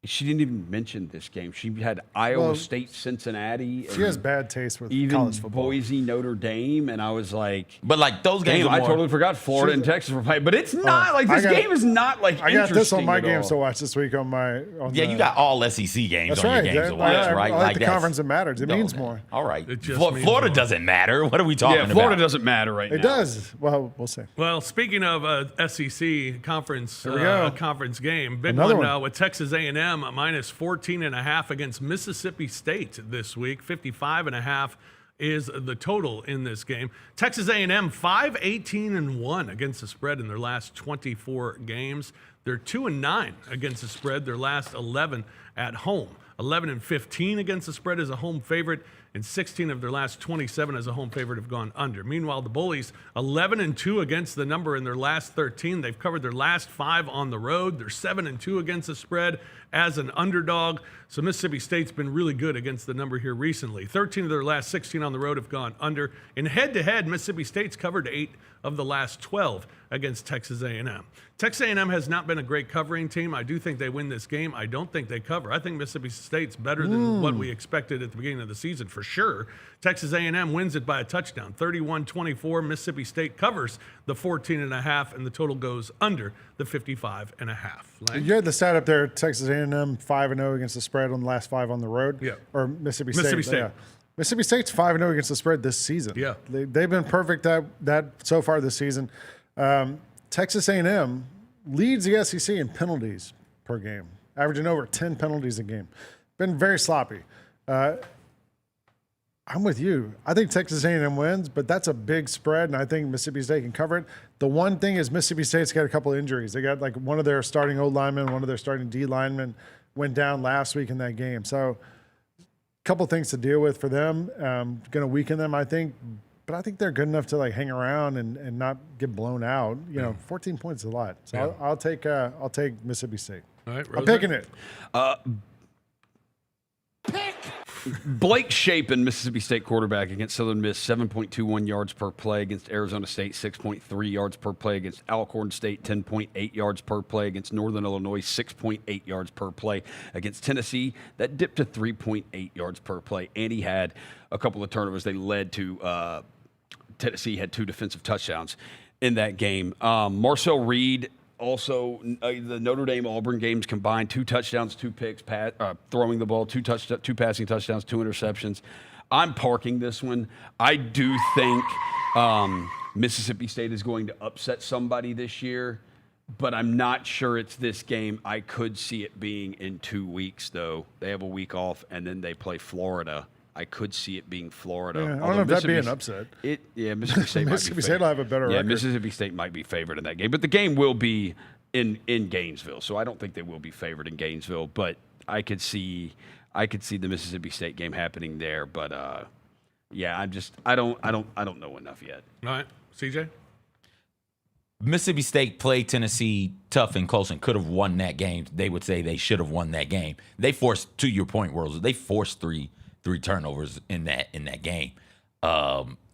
She didn't even mention this game. She had Iowa State, Cincinnati. She has bad taste with even college football. Boise, Notre Dame, and I was like, but like those games, I totally forgot Florida and Texas were playing. But it's not like this game is not like. I got this on my games to watch this week on my. You got all SEC games that's on right. your games to watch, right? I like the conference that matters. It means more. All right, Florida doesn't matter. What are we talking about? Florida doesn't matter right now. It does. Well, we'll see. Well, speaking of SEC conference conference game, big Another one with Texas A&M minus 14.5 against Mississippi State this week. 55.5 is the total in this game. Texas A&M 5-18-1 against the spread in their last 24 games. They're 2-9 against the spread. Their last 11 at home. 11-15 against the spread as a home favorite, and 16 of their last 27 as a home favorite have gone under. Meanwhile, the Bullies 11-2 against the number in their last 13. They've covered their last 5 on the road. They're 7-2 against the spread as an underdog. So Mississippi State's been really good against the number here recently. 13 of their last 16 on the road have gone under. In head-to-head, Mississippi State's covered 8 of the last 12 against Texas A&M. Texas A&M has not been a great covering team. I do think they win this game. I don't think they cover. I think Mississippi State's better than what we expected at the beginning of the season for sure. Texas A&M wins it by a touchdown, 31-24. Mississippi State covers the 14.5, and the total goes under the 55.5. You had the stat up there, Texas A&M 5-0 against the spread on the last 5 on the road. Yeah. Or Mississippi State. Mississippi State. Yeah. Mississippi State's 5-0 against the spread this season. Yeah. They've been perfect that so far this season. Texas A&M leads the SEC in penalties per game, averaging over 10 penalties a game. Been very sloppy. I'm with you. I think Texas A&M wins, but that's a big spread, and I think Mississippi State can cover it. The one thing is Mississippi State's got a couple of injuries. They got like one of their starting O linemen, one of their starting D linemen went down last week in that game. So a couple of things to deal with for them. Going to weaken them, I think. But I think they're good enough to like hang around and not get blown out. 14 points is a lot. So I'll take Mississippi State. All right, I'm picking it. Blake Shapen, Mississippi State quarterback, against Southern Miss, 7.21 yards per play. Against Arizona State, 6.3 yards per play. Against Alcorn State, 10.8 yards per play. Against Northern Illinois, 6.8 yards per play. Against Tennessee, that dipped to 3.8 yards per play. And he had a couple of turnovers. They led to Tennessee had 2 defensive touchdowns in that game. Marcel Reed, also, the Notre Dame-Auburn games combined, 2 touchdowns, 2 picks, throwing the ball, 2 passing touchdowns, 2 interceptions. I'm parking this one. I do think Mississippi State is going to upset somebody this year, but I'm not sure it's this game. I could see it being in 2 weeks, though. They have a week off, and then they play Florida. I could see it being Florida. Yeah, I don't know if that'd be an upset. Mississippi State Mississippi State will have a better record. Mississippi State might be favored in that game, but the game will be in Gainesville, so I don't think they will be favored in Gainesville. But I could see the Mississippi State game happening there. But I don't know enough yet. All right, CJ. Mississippi State played Tennessee tough and close and could have won that game. They would say they should have won that game. They forced, to your point, World, they forced three turnovers in that game.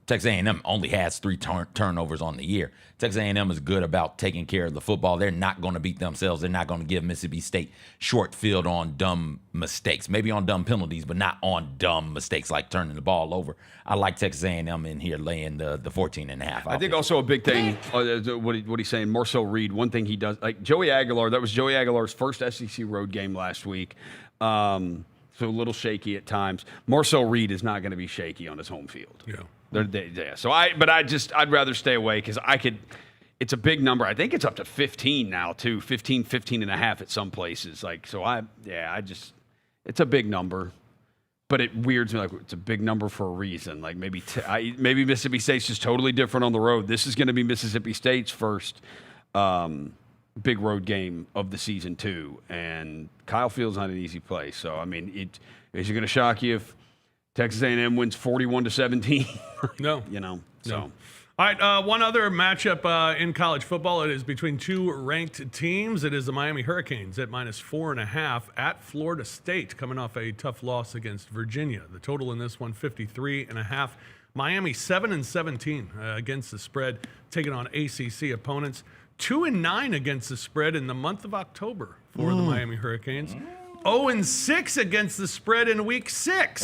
Texas A&M only has 3 turnovers on the year. Texas A&M is good about taking care of the football. They're not going to beat themselves. They're not going to give Mississippi State short field on dumb mistakes, maybe on dumb penalties, but not on dumb mistakes like turning the ball over. I like Texas A&M in here laying the 14.5. I think also a big thing, what he's saying, Marcel Reed, one thing he does, like Joey Aguilar, that was Joey Aguilar's first SEC road game last week. So a little shaky at times. Marcel Reed is not going to be shaky on his home field. Yeah. Yeah. So I'd rather stay away because it's a big number. I think it's up to 15 now too, 15 and a half at some places. It's a big number, but it weirds me. Like, it's a big number for a reason. Like maybe Mississippi State's just totally different on the road. This is going to be Mississippi State's first big road game of the season too. And Kyle Field's not an easy place. So, I mean, is it going to shock you if Texas A&M wins 41-17? No. So. All right, one other matchup in college football. It is between 2 ranked teams. It is the Miami Hurricanes at -4.5 at Florida State, coming off a tough loss against Virginia. The total in this one, 53.5. Miami 7-17 against the spread, taking on ACC opponents. 2-9 against the spread in the month of October for the Miami Hurricanes. 0-6 against the spread in Week 6.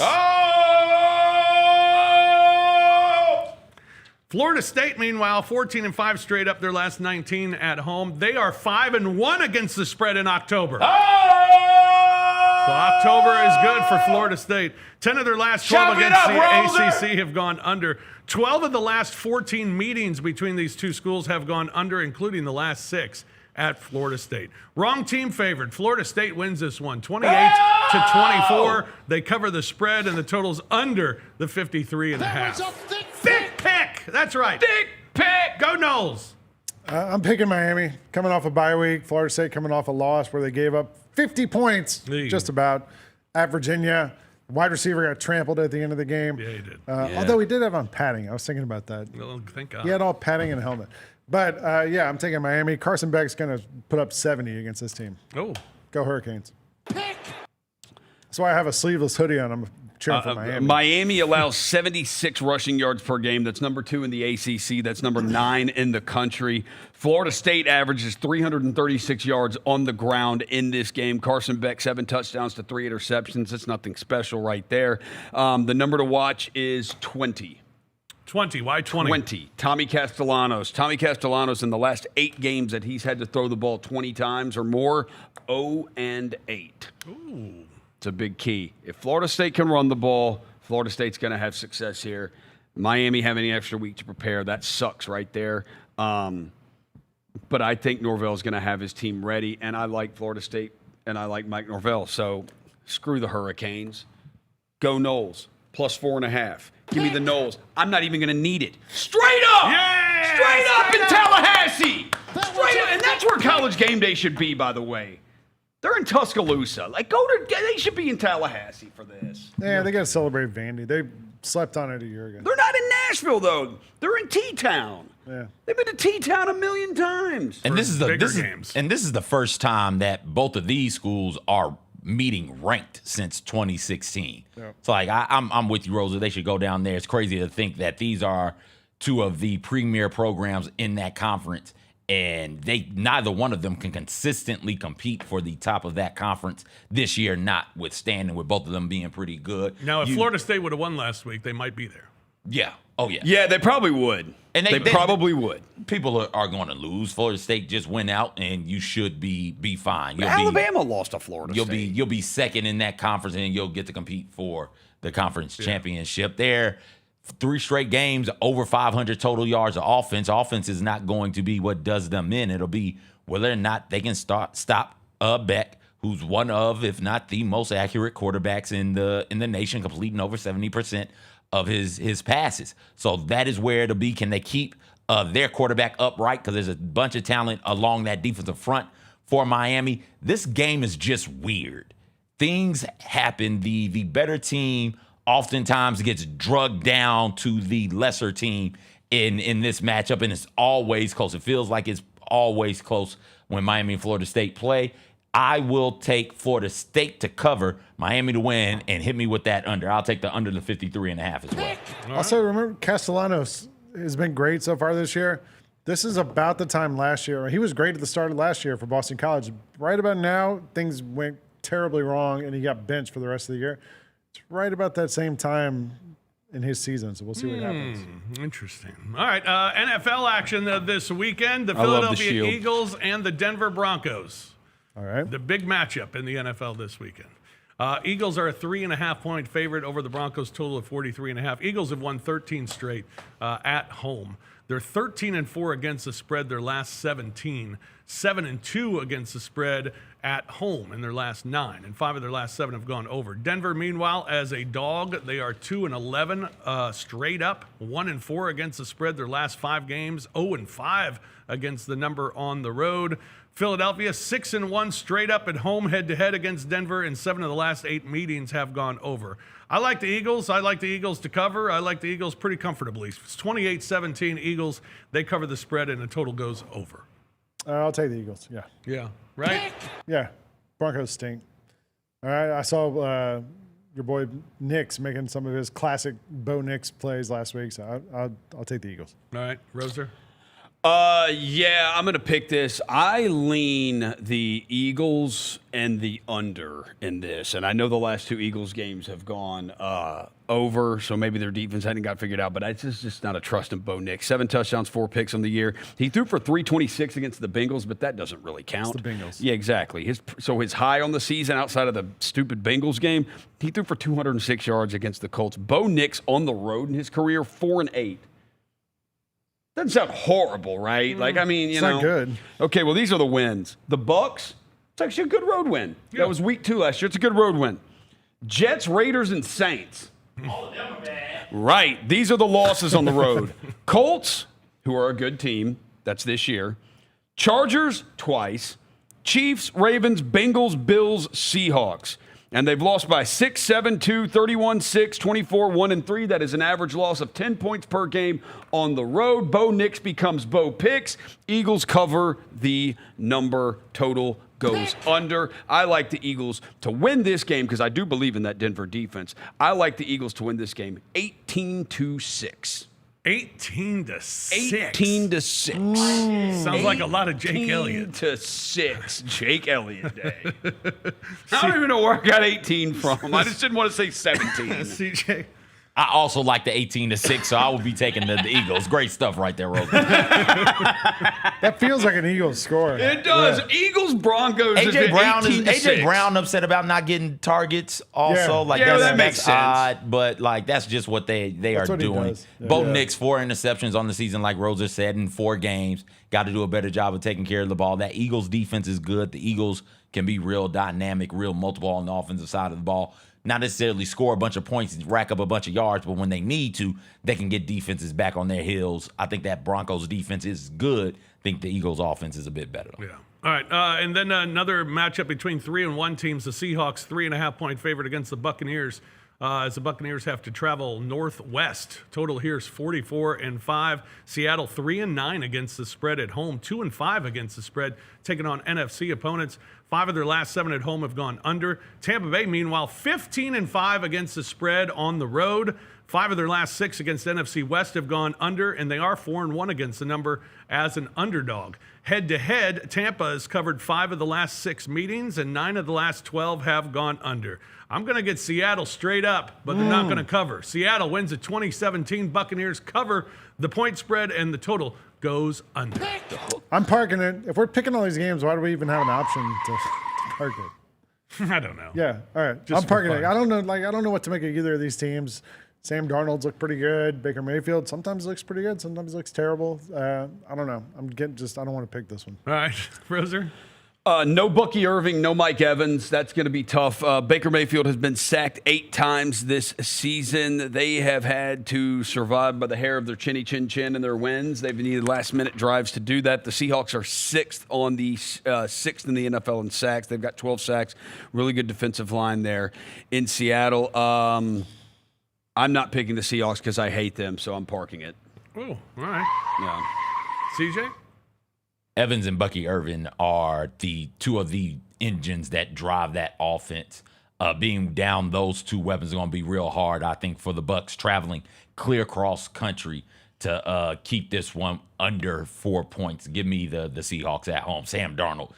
Florida State, meanwhile, 14-5 straight up their last 19 at home. They are 5-1 against the spread in October. So October is good for Florida State. 10 of their last 12 against the ACC have gone under. 12 of the last 14 meetings between these two schools have gone under, including the last 6 at Florida State. Wrong team favored. Florida State wins this one, 28-24. They cover the spread, and the total's under the 53.5. Thick pick. That's right. Thick pick. Go Noles. I'm picking Miami. Coming off a bye week. Florida State coming off a loss where they gave up 50 points, just about, at Virginia. Wide receiver got trampled at the end of the game. Yeah, he did. Although he did have on padding. I was thinking about that. Well, thank God. He had all padding and a helmet. But, I'm taking Miami. Carson Beck's going to put up 70 against this team. Oh. Go Hurricanes. That's why I have a sleeveless hoodie on. I'm cheering for Miami. Miami allows 76 rushing yards per game. That's number 2 in the ACC. That's number 9 in the country. Florida State averages 336 yards on the ground in this game. Carson Beck, 7 touchdowns to 3 interceptions. That's nothing special right there. The number to watch is 20. 20. Why 20? 20. Tommy Castellanos. Tommy Castellanos, in the last 8 games that he's had to throw the ball 20 times or more, 0-8. Ooh. It's a big key. If Florida State can run the ball, Florida State's going to have success here. Miami having an extra week to prepare, that sucks right there. But I think Norvell's going to have his team ready, and I like Florida State, and I like Mike Norvell. So screw the Hurricanes. Go Noles. +4.5. Give me the Noles. I'm not even going to need it. Straight up! Yeah! Straight up in Tallahassee! Straight up. And that's where College Game Day should be, by the way. They're in Tuscaloosa. They should be in Tallahassee for this. Yeah, they got to celebrate Vandy. They slept on it a year ago. They're not in Nashville, though. They're in T-Town. Yeah. They've been to T-Town a million times. And this is games. this is the first time that both of these schools are meeting ranked since 2016. Yeah. So I'm with you, Rosa. They should go down there. It's crazy to think that these are 2 of the premier programs in that conference, and neither one of them can consistently compete for the top of that conference this year, notwithstanding with both of them being pretty good. Now, if Florida State would have won last week, they might be there. Yeah. Oh, yeah. Yeah, they probably would. And they probably would. People are going to lose. Florida State just went out, and you should be fine. Alabama lost to Florida State. You'll be second in that conference, and you'll get to compete for the conference championship. There, 3 straight games, over 500 total yards of offense. Offense is not going to be what does them in. It'll be whether or not they can stop Beck, who's one of, if not the most accurate quarterbacks in the nation, completing over 70% of his passes. So that is where it'll be. Can they keep their quarterback upright? Because there's a bunch of talent along that defensive front for Miami. This game is just weird. Things happen. The better team oftentimes gets drugged down to the lesser team in this matchup, and it's always close. It feels like it's always close when Miami and Florida State play. I will take Florida State to cover, Miami to win, and hit me with that under. I'll take the under the 53.5 as well. Also, remember, Castellanos has been great so far this year. This is about the time last year. He was great at the start of last year for Boston College. Right about now, things went terribly wrong, and he got benched for the rest of the year. It's right about that same time in his season, so we'll see what happens. Interesting. All right, NFL action this weekend. The I love the Philadelphia Shield. Eagles and the Denver Broncos. All right. The big matchup in the NFL this weekend. Eagles are a 3.5-point favorite over the Broncos, total of 43.5. Eagles have won 13 straight at home. They're 13-4 against the spread their last 17, 7-2 against the spread at home in their last 9, and 5 of their last 7 have gone over. Denver, meanwhile, as a dog, they are 2-11 straight up, 1-4 against the spread their last 5 games, 0-5 against the number on the road. Philadelphia, 6-1 straight up at home, head-to-head against Denver, and 7 of the last 8 meetings have gone over. I like the Eagles. I like the Eagles to cover. I like the Eagles pretty comfortably. It's 28-17 Eagles. They cover the spread, and the total goes over. I'll take the Eagles, yeah. Yeah, right? Yeah, Broncos stink. All right, I saw your boy Nix making some of his classic Bo Nix plays last week, so I'll take the Eagles. All right, Roser? Yeah, I'm going to pick this. I lean the Eagles and the under in this. And I know the last 2 Eagles games have gone over, so maybe their defense hadn't got figured out. But it's just not a trust in Bo Nix. 7 touchdowns, 4 picks on the year. He threw for 326 against the Bengals, but that doesn't really count. It's the Bengals. Yeah, exactly. His high on the season outside of the stupid Bengals game, he threw for 206 yards against the Colts. Bo Nix on the road in his career, 4-8. Doesn't sound horrible, right? Like, I mean, you know. It's not good. Okay, well, these are the wins. The Bucs, it's actually a good road win. Yeah. That was week 2 last year. It's a good road win. Jets, Raiders, and Saints. All of them are bad. Right. These are the losses on the road. Colts, who are a good team. That's this year. Chargers, twice. Chiefs, Ravens, Bengals, Bills, Seahawks. And they've lost by 6, 7, 2, 31, 6, 24, 1, and 3. That is an average loss of 10 points per game on the road. Bo Nix becomes Bo Picks. Eagles cover the number. Total goes under. I like the Eagles to win this game because I do believe in that Denver defense. I like the Eagles to win this game 18-6. 18-6. 18-6. Sounds like a lot of Jake Elliott. 18-6. Jake Elliott day. I don't even know where I got 18 from. I just didn't want to say 17. CJ. I also like the 18-6, so I will be taking the Eagles. Great stuff right there, Rogan. That feels like an Eagles score. It does. Yeah. Eagles Broncos. AJ Brown upset about not getting targets. Also, that makes sense. Odd, but that's just what they are doing. Yeah. Bo Nix 4 interceptions on the season, like Rosa said, in 4 games. Got to do a better job of taking care of the ball. That Eagles defense is good. The Eagles can be real dynamic, real multiple on the offensive side of the ball. Not necessarily score a bunch of points and rack up a bunch of yards, but when they need to, they can get defenses back on their heels. I think that Broncos defense is good. I think the Eagles offense is a bit better. Yeah. All right. And then another matchup between 3-1 teams. The Seahawks, 3.5-point favorite against the Buccaneers. As the Buccaneers have to travel northwest. Total here is 44-5. Seattle 3-9 against the spread at home, 2-5 against the spread, taking on NFC opponents. 5 of their last 7 at home have gone under. Tampa Bay, meanwhile, 15-5 against the spread on the road. 5 of their last 6 against NFC West have gone under, and they are 4-1 against the number as an underdog. Head-to-head, Tampa has covered 5 of the last 6 meetings, and 9 of the last 12 have gone under. I'm going to get Seattle straight up, but they're not going to cover. Seattle wins at 20-17. Buccaneers cover the point spread, and the total goes under. I'm parking it. If we're picking all these games, why do we even have an option to park it? I don't know. Yeah, all right. I'm parking it. I don't know what to make of either of these teams. Sam Darnold's look pretty good. Baker Mayfield sometimes looks pretty good. Sometimes looks terrible. I don't know. I don't want to pick this one. All right. Roser? No Bucky Irving, no Mike Evans. That's going to be tough. Baker Mayfield has been sacked 8 times this season. They have had to survive by the hair of their chinny chin chin in their wins. They've needed last-minute drives to do that. The Seahawks are 6th on the 6th in the NFL in sacks. They've got 12 sacks. Really good defensive line there in Seattle. I'm not picking the Seahawks because I hate them, so I'm parking it. Oh, all right. Yeah. CJ? Evans and Bucky Irvin are the two of the engines that drive that offense. Being down those two weapons is going to be real hard, I think, for the Bucs traveling clear cross country to keep this one under 4 points. Give me the Seahawks at home. Sam Darnold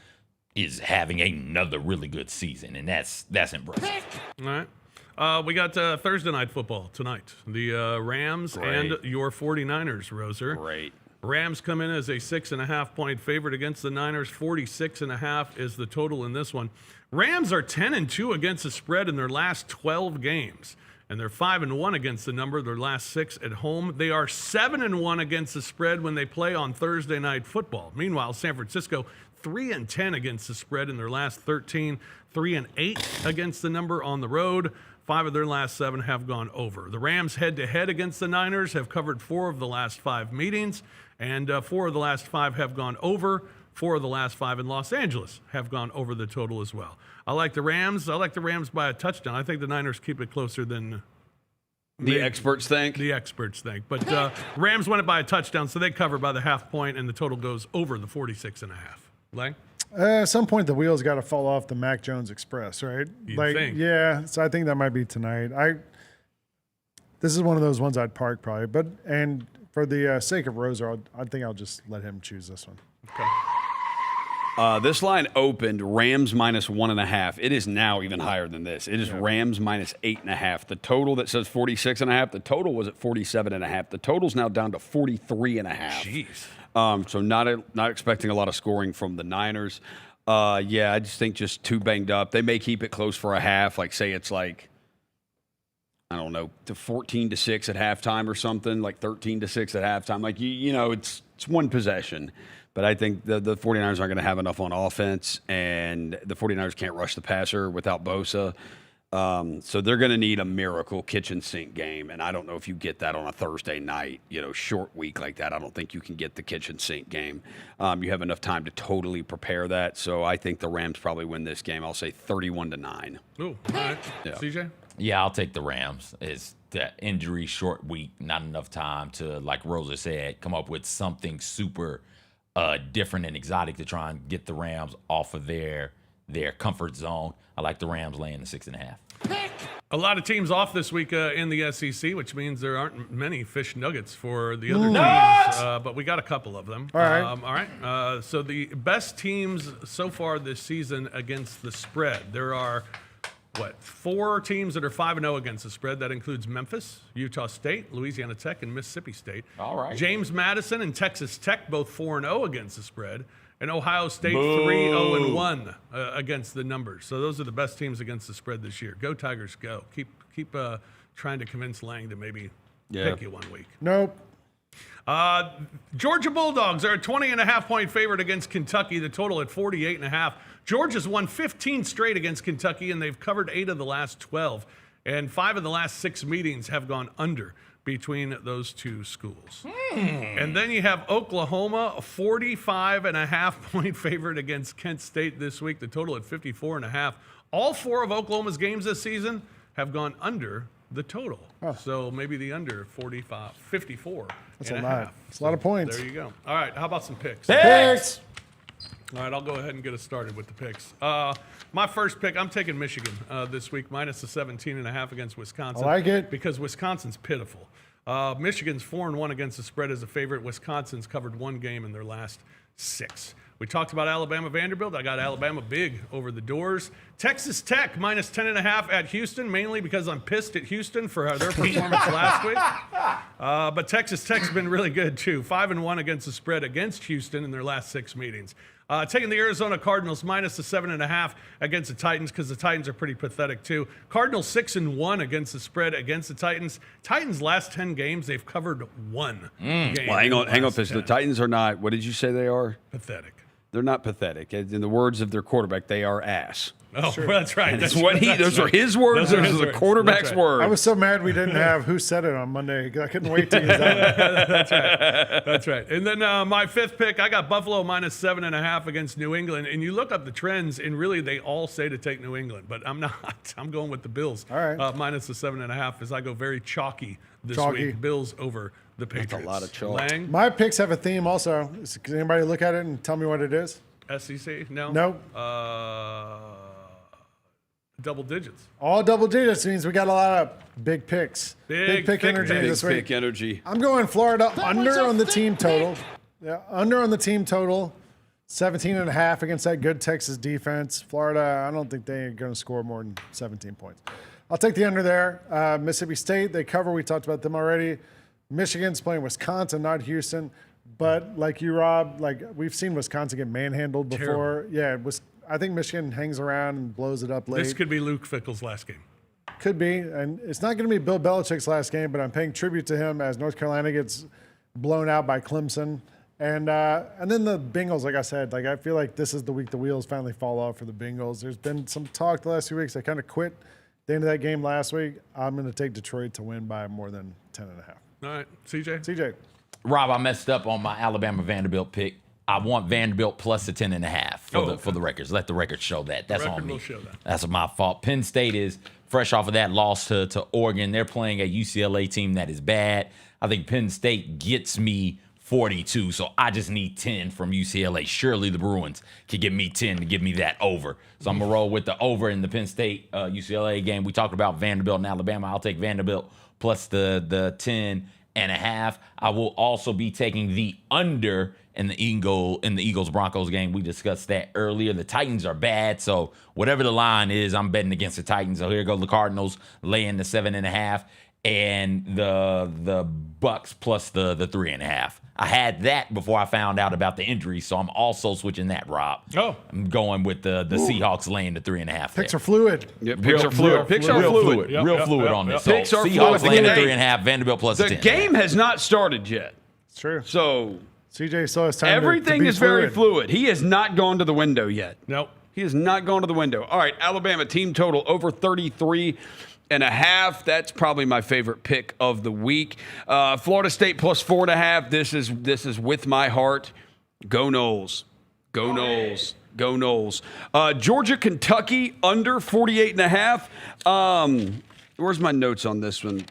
is having another really good season, and that's impressive. All right. We got Thursday night football tonight. The Rams and your 49ers, Roser. Great. Rams come in as a 6.5-point favorite against the Niners. 46.5 is the total in this one. Rams are 10-2 against the spread in their last 12 games, and they're 5-1 against the number their last 6 at home. They are 7-1 against the spread when they play on Thursday night football. Meanwhile, San Francisco 3-10 against the spread in their last 13, 3-8 against the number on the road. 5 of their last 7 have gone over. The Rams head-to-head against the Niners have covered 4 of the last 5 meetings, and 4 of the last 5 have gone over. 4 of the last 5 in Los Angeles have gone over the total as well. I like the Rams. I like the Rams by a touchdown. I think the Niners keep it closer than the experts think. The experts think. But Rams win it by a touchdown, so they cover by the half point, and the total goes over the 46.5. Lang? At some point, the wheels got to fall off the Mac Jones Express, right? You'd think. Yeah. So I think that might be tonight. This is one of those ones I'd park probably, and for the sake of Roser, I think I'll just let him choose this one. Okay. This line opened Rams minus 1.5. It is now even higher than this. It is Rams minus 8.5. The total that says 46.5, the total was at 47.5. The total's now down to 43.5. Jeez. So not expecting a lot of scoring from the Niners. I just think just too banged up. They may keep it close for a half, like say it's like, I don't know, to 14-6 at halftime or something, like 13-6 at halftime. Like, you know, it's one possession. But I think the 49ers aren't going to have enough on offense, and the 49ers can't rush the passer without Bosa. So they're going to need a miracle kitchen sink game, and I don't know if you get that on a Thursday night, short week like that. I don't think you can get the kitchen sink game. You have enough time to totally prepare that. So I think the Rams probably win this game. I'll say 31-9. Ooh, all right. Yeah. CJ? Yeah, I'll take the Rams. It's the injury short week, not enough time to, like Rosa said, come up with something super different and exotic to try and get the Rams off of their comfort zone. I like the Rams laying the 6.5. A lot of teams off this week in the SEC, which means there aren't many fish nuggets for the other teams, but we got a couple of them. All right. All right. So the best teams so far this season against the spread. There are, 4 teams that are 5-0 against the spread. That includes Memphis, Utah State, Louisiana Tech, and Mississippi State. All right. James Madison and Texas Tech both 4-0 against the spread. And Ohio State 3-0-1 against the numbers. So those are the best teams against the spread this year. Go Tigers, go! Keep trying to convince Lang to maybe pick you 1 week. Nope. Georgia Bulldogs are a 20.5-point favorite against Kentucky. The total at 48.5. Georgia's won 15 straight against Kentucky, and they've covered 8 of the last 12. And 5 of the last 6 meetings have gone under between those two schools. And then you have Oklahoma, a 45.5-point favorite against Kent State this week. The total at 54.5. All 4 of Oklahoma's games this season have gone under the total. So maybe the under 54. That's a lot. It's a lot of points. There you go. All right, how about some picks? Picks. All right, I'll go ahead and get us started with the picks. My first pick, I'm taking Michigan this week, minus the 17.5 against Wisconsin. I like it. Because Wisconsin's pitiful. Michigan's 4-1 against the spread as a favorite. Wisconsin's covered 1 game in their last 6. We talked about Alabama Vanderbilt. I got Alabama big over the doors. Texas Tech minus 10.5 at Houston, mainly because I'm pissed at Houston for their performance last week. But Texas Tech's been really good too. 5-1 against the spread against Houston in their last 6 meetings. Taking the Arizona Cardinals minus the 7.5 against the Titans because the Titans are pretty pathetic too. Cardinals 6-1 against the spread against the Titans. Titans last 10 games they've covered 1 game. Well, hang on, because the Titans are not. What did you say they are? Pathetic. They're not pathetic. In the words of their quarterback, they are ass. Oh, that's right. Those are his words. Those are the quarterback's words. I was so mad we didn't have Who Said It on Monday. I couldn't wait to use that one. That's right. And then my fifth pick, I got Buffalo -7.5 against New England. And you look up the trends, and really they all say to take New England, but I'm not. I'm going with the Bills. All right. Minus the 7.5 as I go very chalky this Chalky. week. Bills over the Patriots. That's a lot of chalk. Lang, My picks have a theme also. Can anybody look at it and tell me what it is? SEC? No. Nope. Double digits. All double digits means we got a lot of big picks. Big pick thick energy picks. this Big week. pick energy. I'm going Florida under was a on the thick team total. pick. Yeah, under on the team total. 17.5 against that good Texas defense. Florida, I don't think they're going to score more than 17 points. I'll take the under there. Mississippi State, they cover. We talked about them already. Michigan's playing Wisconsin, not Houston. But like you, Rob, like we've seen Wisconsin get manhandled before. Terrible. Yeah, I think Michigan hangs around and blows it up late. This could be Luke Fickell's last game. Could be, and it's not going to be Bill Belichick's last game, but I'm paying tribute to him as North Carolina gets blown out by Clemson. And then the Bengals, like I said, like I feel like this is the week the wheels finally fall off for the Bengals. There's been some talk the last few weeks. They kind of quit the end of that game last week. I'm going to take Detroit to win by more than 10.5. All right, CJ? CJ. Rob, I messed up on my Alabama Vanderbilt pick. I want Vanderbilt plus the 10.5 for the records. Let the records show that. That's record on me. will show that. That's my fault. Penn State is fresh off of that loss to Oregon. They're playing a UCLA team that is bad. I think Penn State gets me 42, so I just need 10 from UCLA. Surely the Bruins could give me 10 to give me that over. So I'm going to roll with the over in the Penn State UCLA game. We talked about Vanderbilt and Alabama. I'll take Vanderbilt plus the 10.5. I will also be taking the under in the Eagles-Broncos game. We discussed that earlier. The Titans are bad, so whatever the line is, I'm betting against the Titans. So here go the Cardinals laying the 7.5 and the Bucs plus the 3.5. I had that before I found out about the injury, so I'm also switching that, Rob. Oh. I'm going with the Seahawks laying the 3.5. Picks are fluid. Yeah, picks are fluid. Picks are fluid. Real fluid on this. Picks So are Seahawks fluid. laying the Hey, 3.5, Vanderbilt plus The 10. game has not started yet. It's true. So CJ still has time everything to be is very fluid. He has not gone to the window yet. Nope. He has not gone to the window. All right, Alabama team total over 33.5. That's probably my favorite pick of the week. Florida State plus 4.5. This is with my heart. Go Noles. Go Noles. Go Noles. Georgia, Kentucky under 48.5. Where's my notes on this one?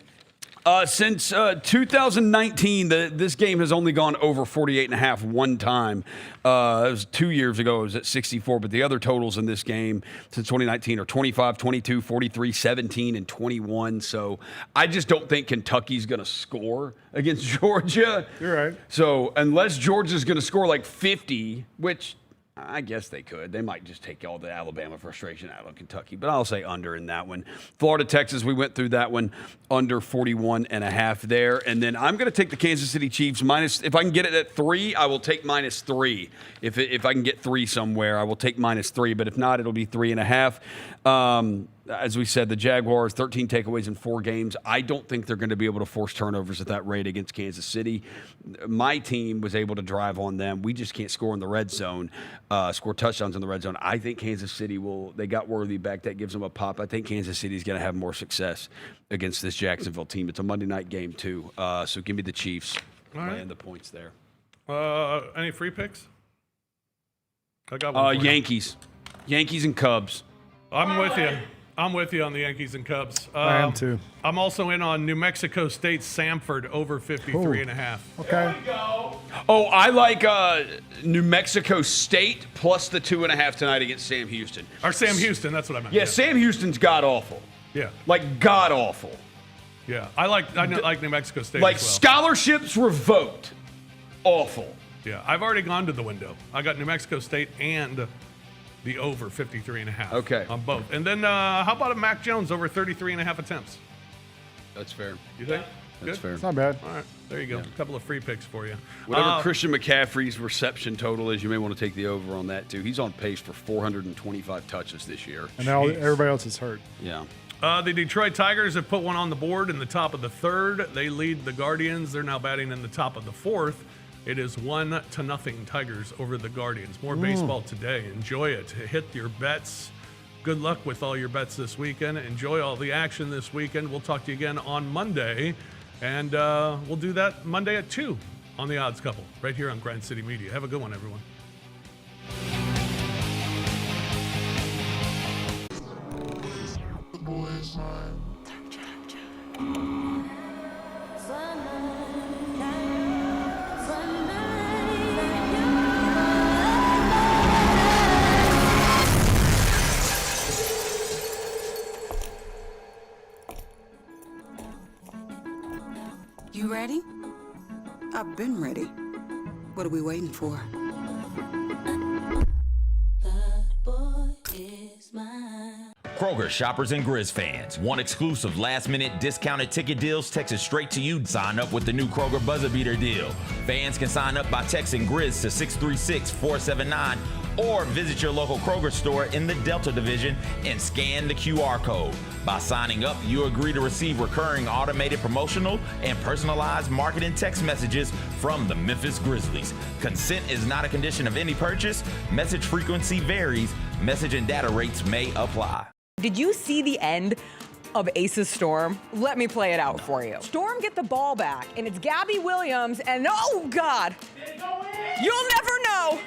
Since 2019, this game has only gone over 48.5 one time. It was 2 years ago. It was at 64. But the other totals in this game since 2019 are 25, 22, 43, 17, and 21. So I just don't think Kentucky's going to score against Georgia. You're right. So unless Georgia's going to score like 50, which I guess they could. They might just take all the Alabama frustration out of Kentucky, but I'll say under in that one. Florida, Texas, we went through that one, under 41.5 there. And then I'm going to take the Kansas City Chiefs minus. If I can get it at 3, I will take -3. If I can get 3 somewhere, I will take -3. But if not, it'll be 3.5. As we said, the Jaguars, 13 takeaways in 4 games. I don't think they're going to be able to force turnovers at that rate against Kansas City. My team was able to drive on them. We just can't score in the red zone, score touchdowns in the red zone. I think Kansas City they got Worthy back. That gives them a pop. I think Kansas City is going to have more success against this Jacksonville team. It's a Monday night game, too. So give me the Chiefs. Laying the points there. Any free picks? I got one. Yankees. Yankees and Cubs. I'm with you. I'm with you on the Yankees and Cubs. I am too. I'm also in on New Mexico State Samford over 53.5. Okay. Oh, I like New Mexico State plus the 2.5 tonight against Sam Houston. Or Sam Houston, that's what I meant. Yeah, Sam Houston's god-awful. Yeah. Like, god-awful. Yeah. I like New Mexico State Like, as well. scholarships revoked. Awful. Yeah. I've already gone to the window. I got New Mexico State and the over 53.5. Okay. On both. And then how about a Mac Jones over 33.5 attempts? That's fair. You think? That's Good? fair. It's not bad. All right. There you go. A couple of free picks for you. Whatever Christian McCaffrey's reception total is, you may want to take the over on that, too. He's on pace for 425 touches this year. And now everybody else is hurt. Yeah. The Detroit Tigers have put one on the board in the top of the 3rd. They lead the Guardians. They're now batting in the top of the 4th. It is 1-0 Tigers over the Guardians. More baseball today. Enjoy it. Hit your bets. good luck with all your bets this weekend. Enjoy all the action this weekend. We'll talk to you again on Monday, and we'll do that Monday at 2 on The Odds Couple, right here on Grind City Media. Have a good one, everyone. The boy is mine. You ready? I've been ready. What are we waiting for? Kroger shoppers and Grizz fans. Want exclusive last-minute discounted ticket deals texted straight to you? Sign up with the new Kroger Buzzer Beater deal. Fans can sign up by texting Grizz to 636-479 or visit your local Kroger store in the Delta Division and scan the QR code. By signing up, you agree to receive recurring automated promotional and personalized marketing text messages from the Memphis Grizzlies. Consent is not a condition of any purchase. Message frequency varies. Message and data rates may apply. Did you see the end of Ace's Storm? Let me play it out for you. Storm get the ball back, and it's Gabby Williams, and oh God, you'll never know.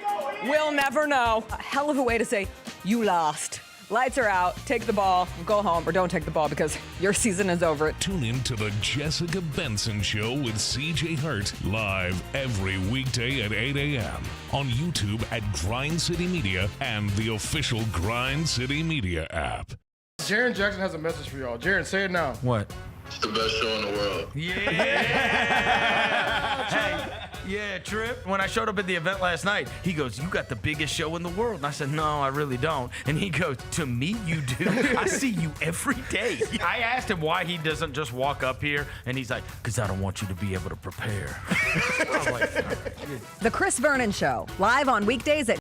We'll never know. A hell of a way to say you lost. Lights are out, take the ball, go home, or don't take the ball because your season is over. Tune in to the Jessica Benson Show with CJ Hurt live every weekday at 8 a.m. on YouTube at Grind City Media and the official Grind City Media app. Jaren Jackson has a message for y'all. Jaren, say it now. What? It's the best show in the world. Yeah, Trip. When I showed up at the event last night, he goes, "You got the biggest show in the world." And I said, "No, I really don't." And he goes, "To me, you do. I see you every day." I asked him why he doesn't just walk up here, and he's like, "Because I don't want you to be able to prepare." I was like, The Chris Vernon Show, live on weekdays at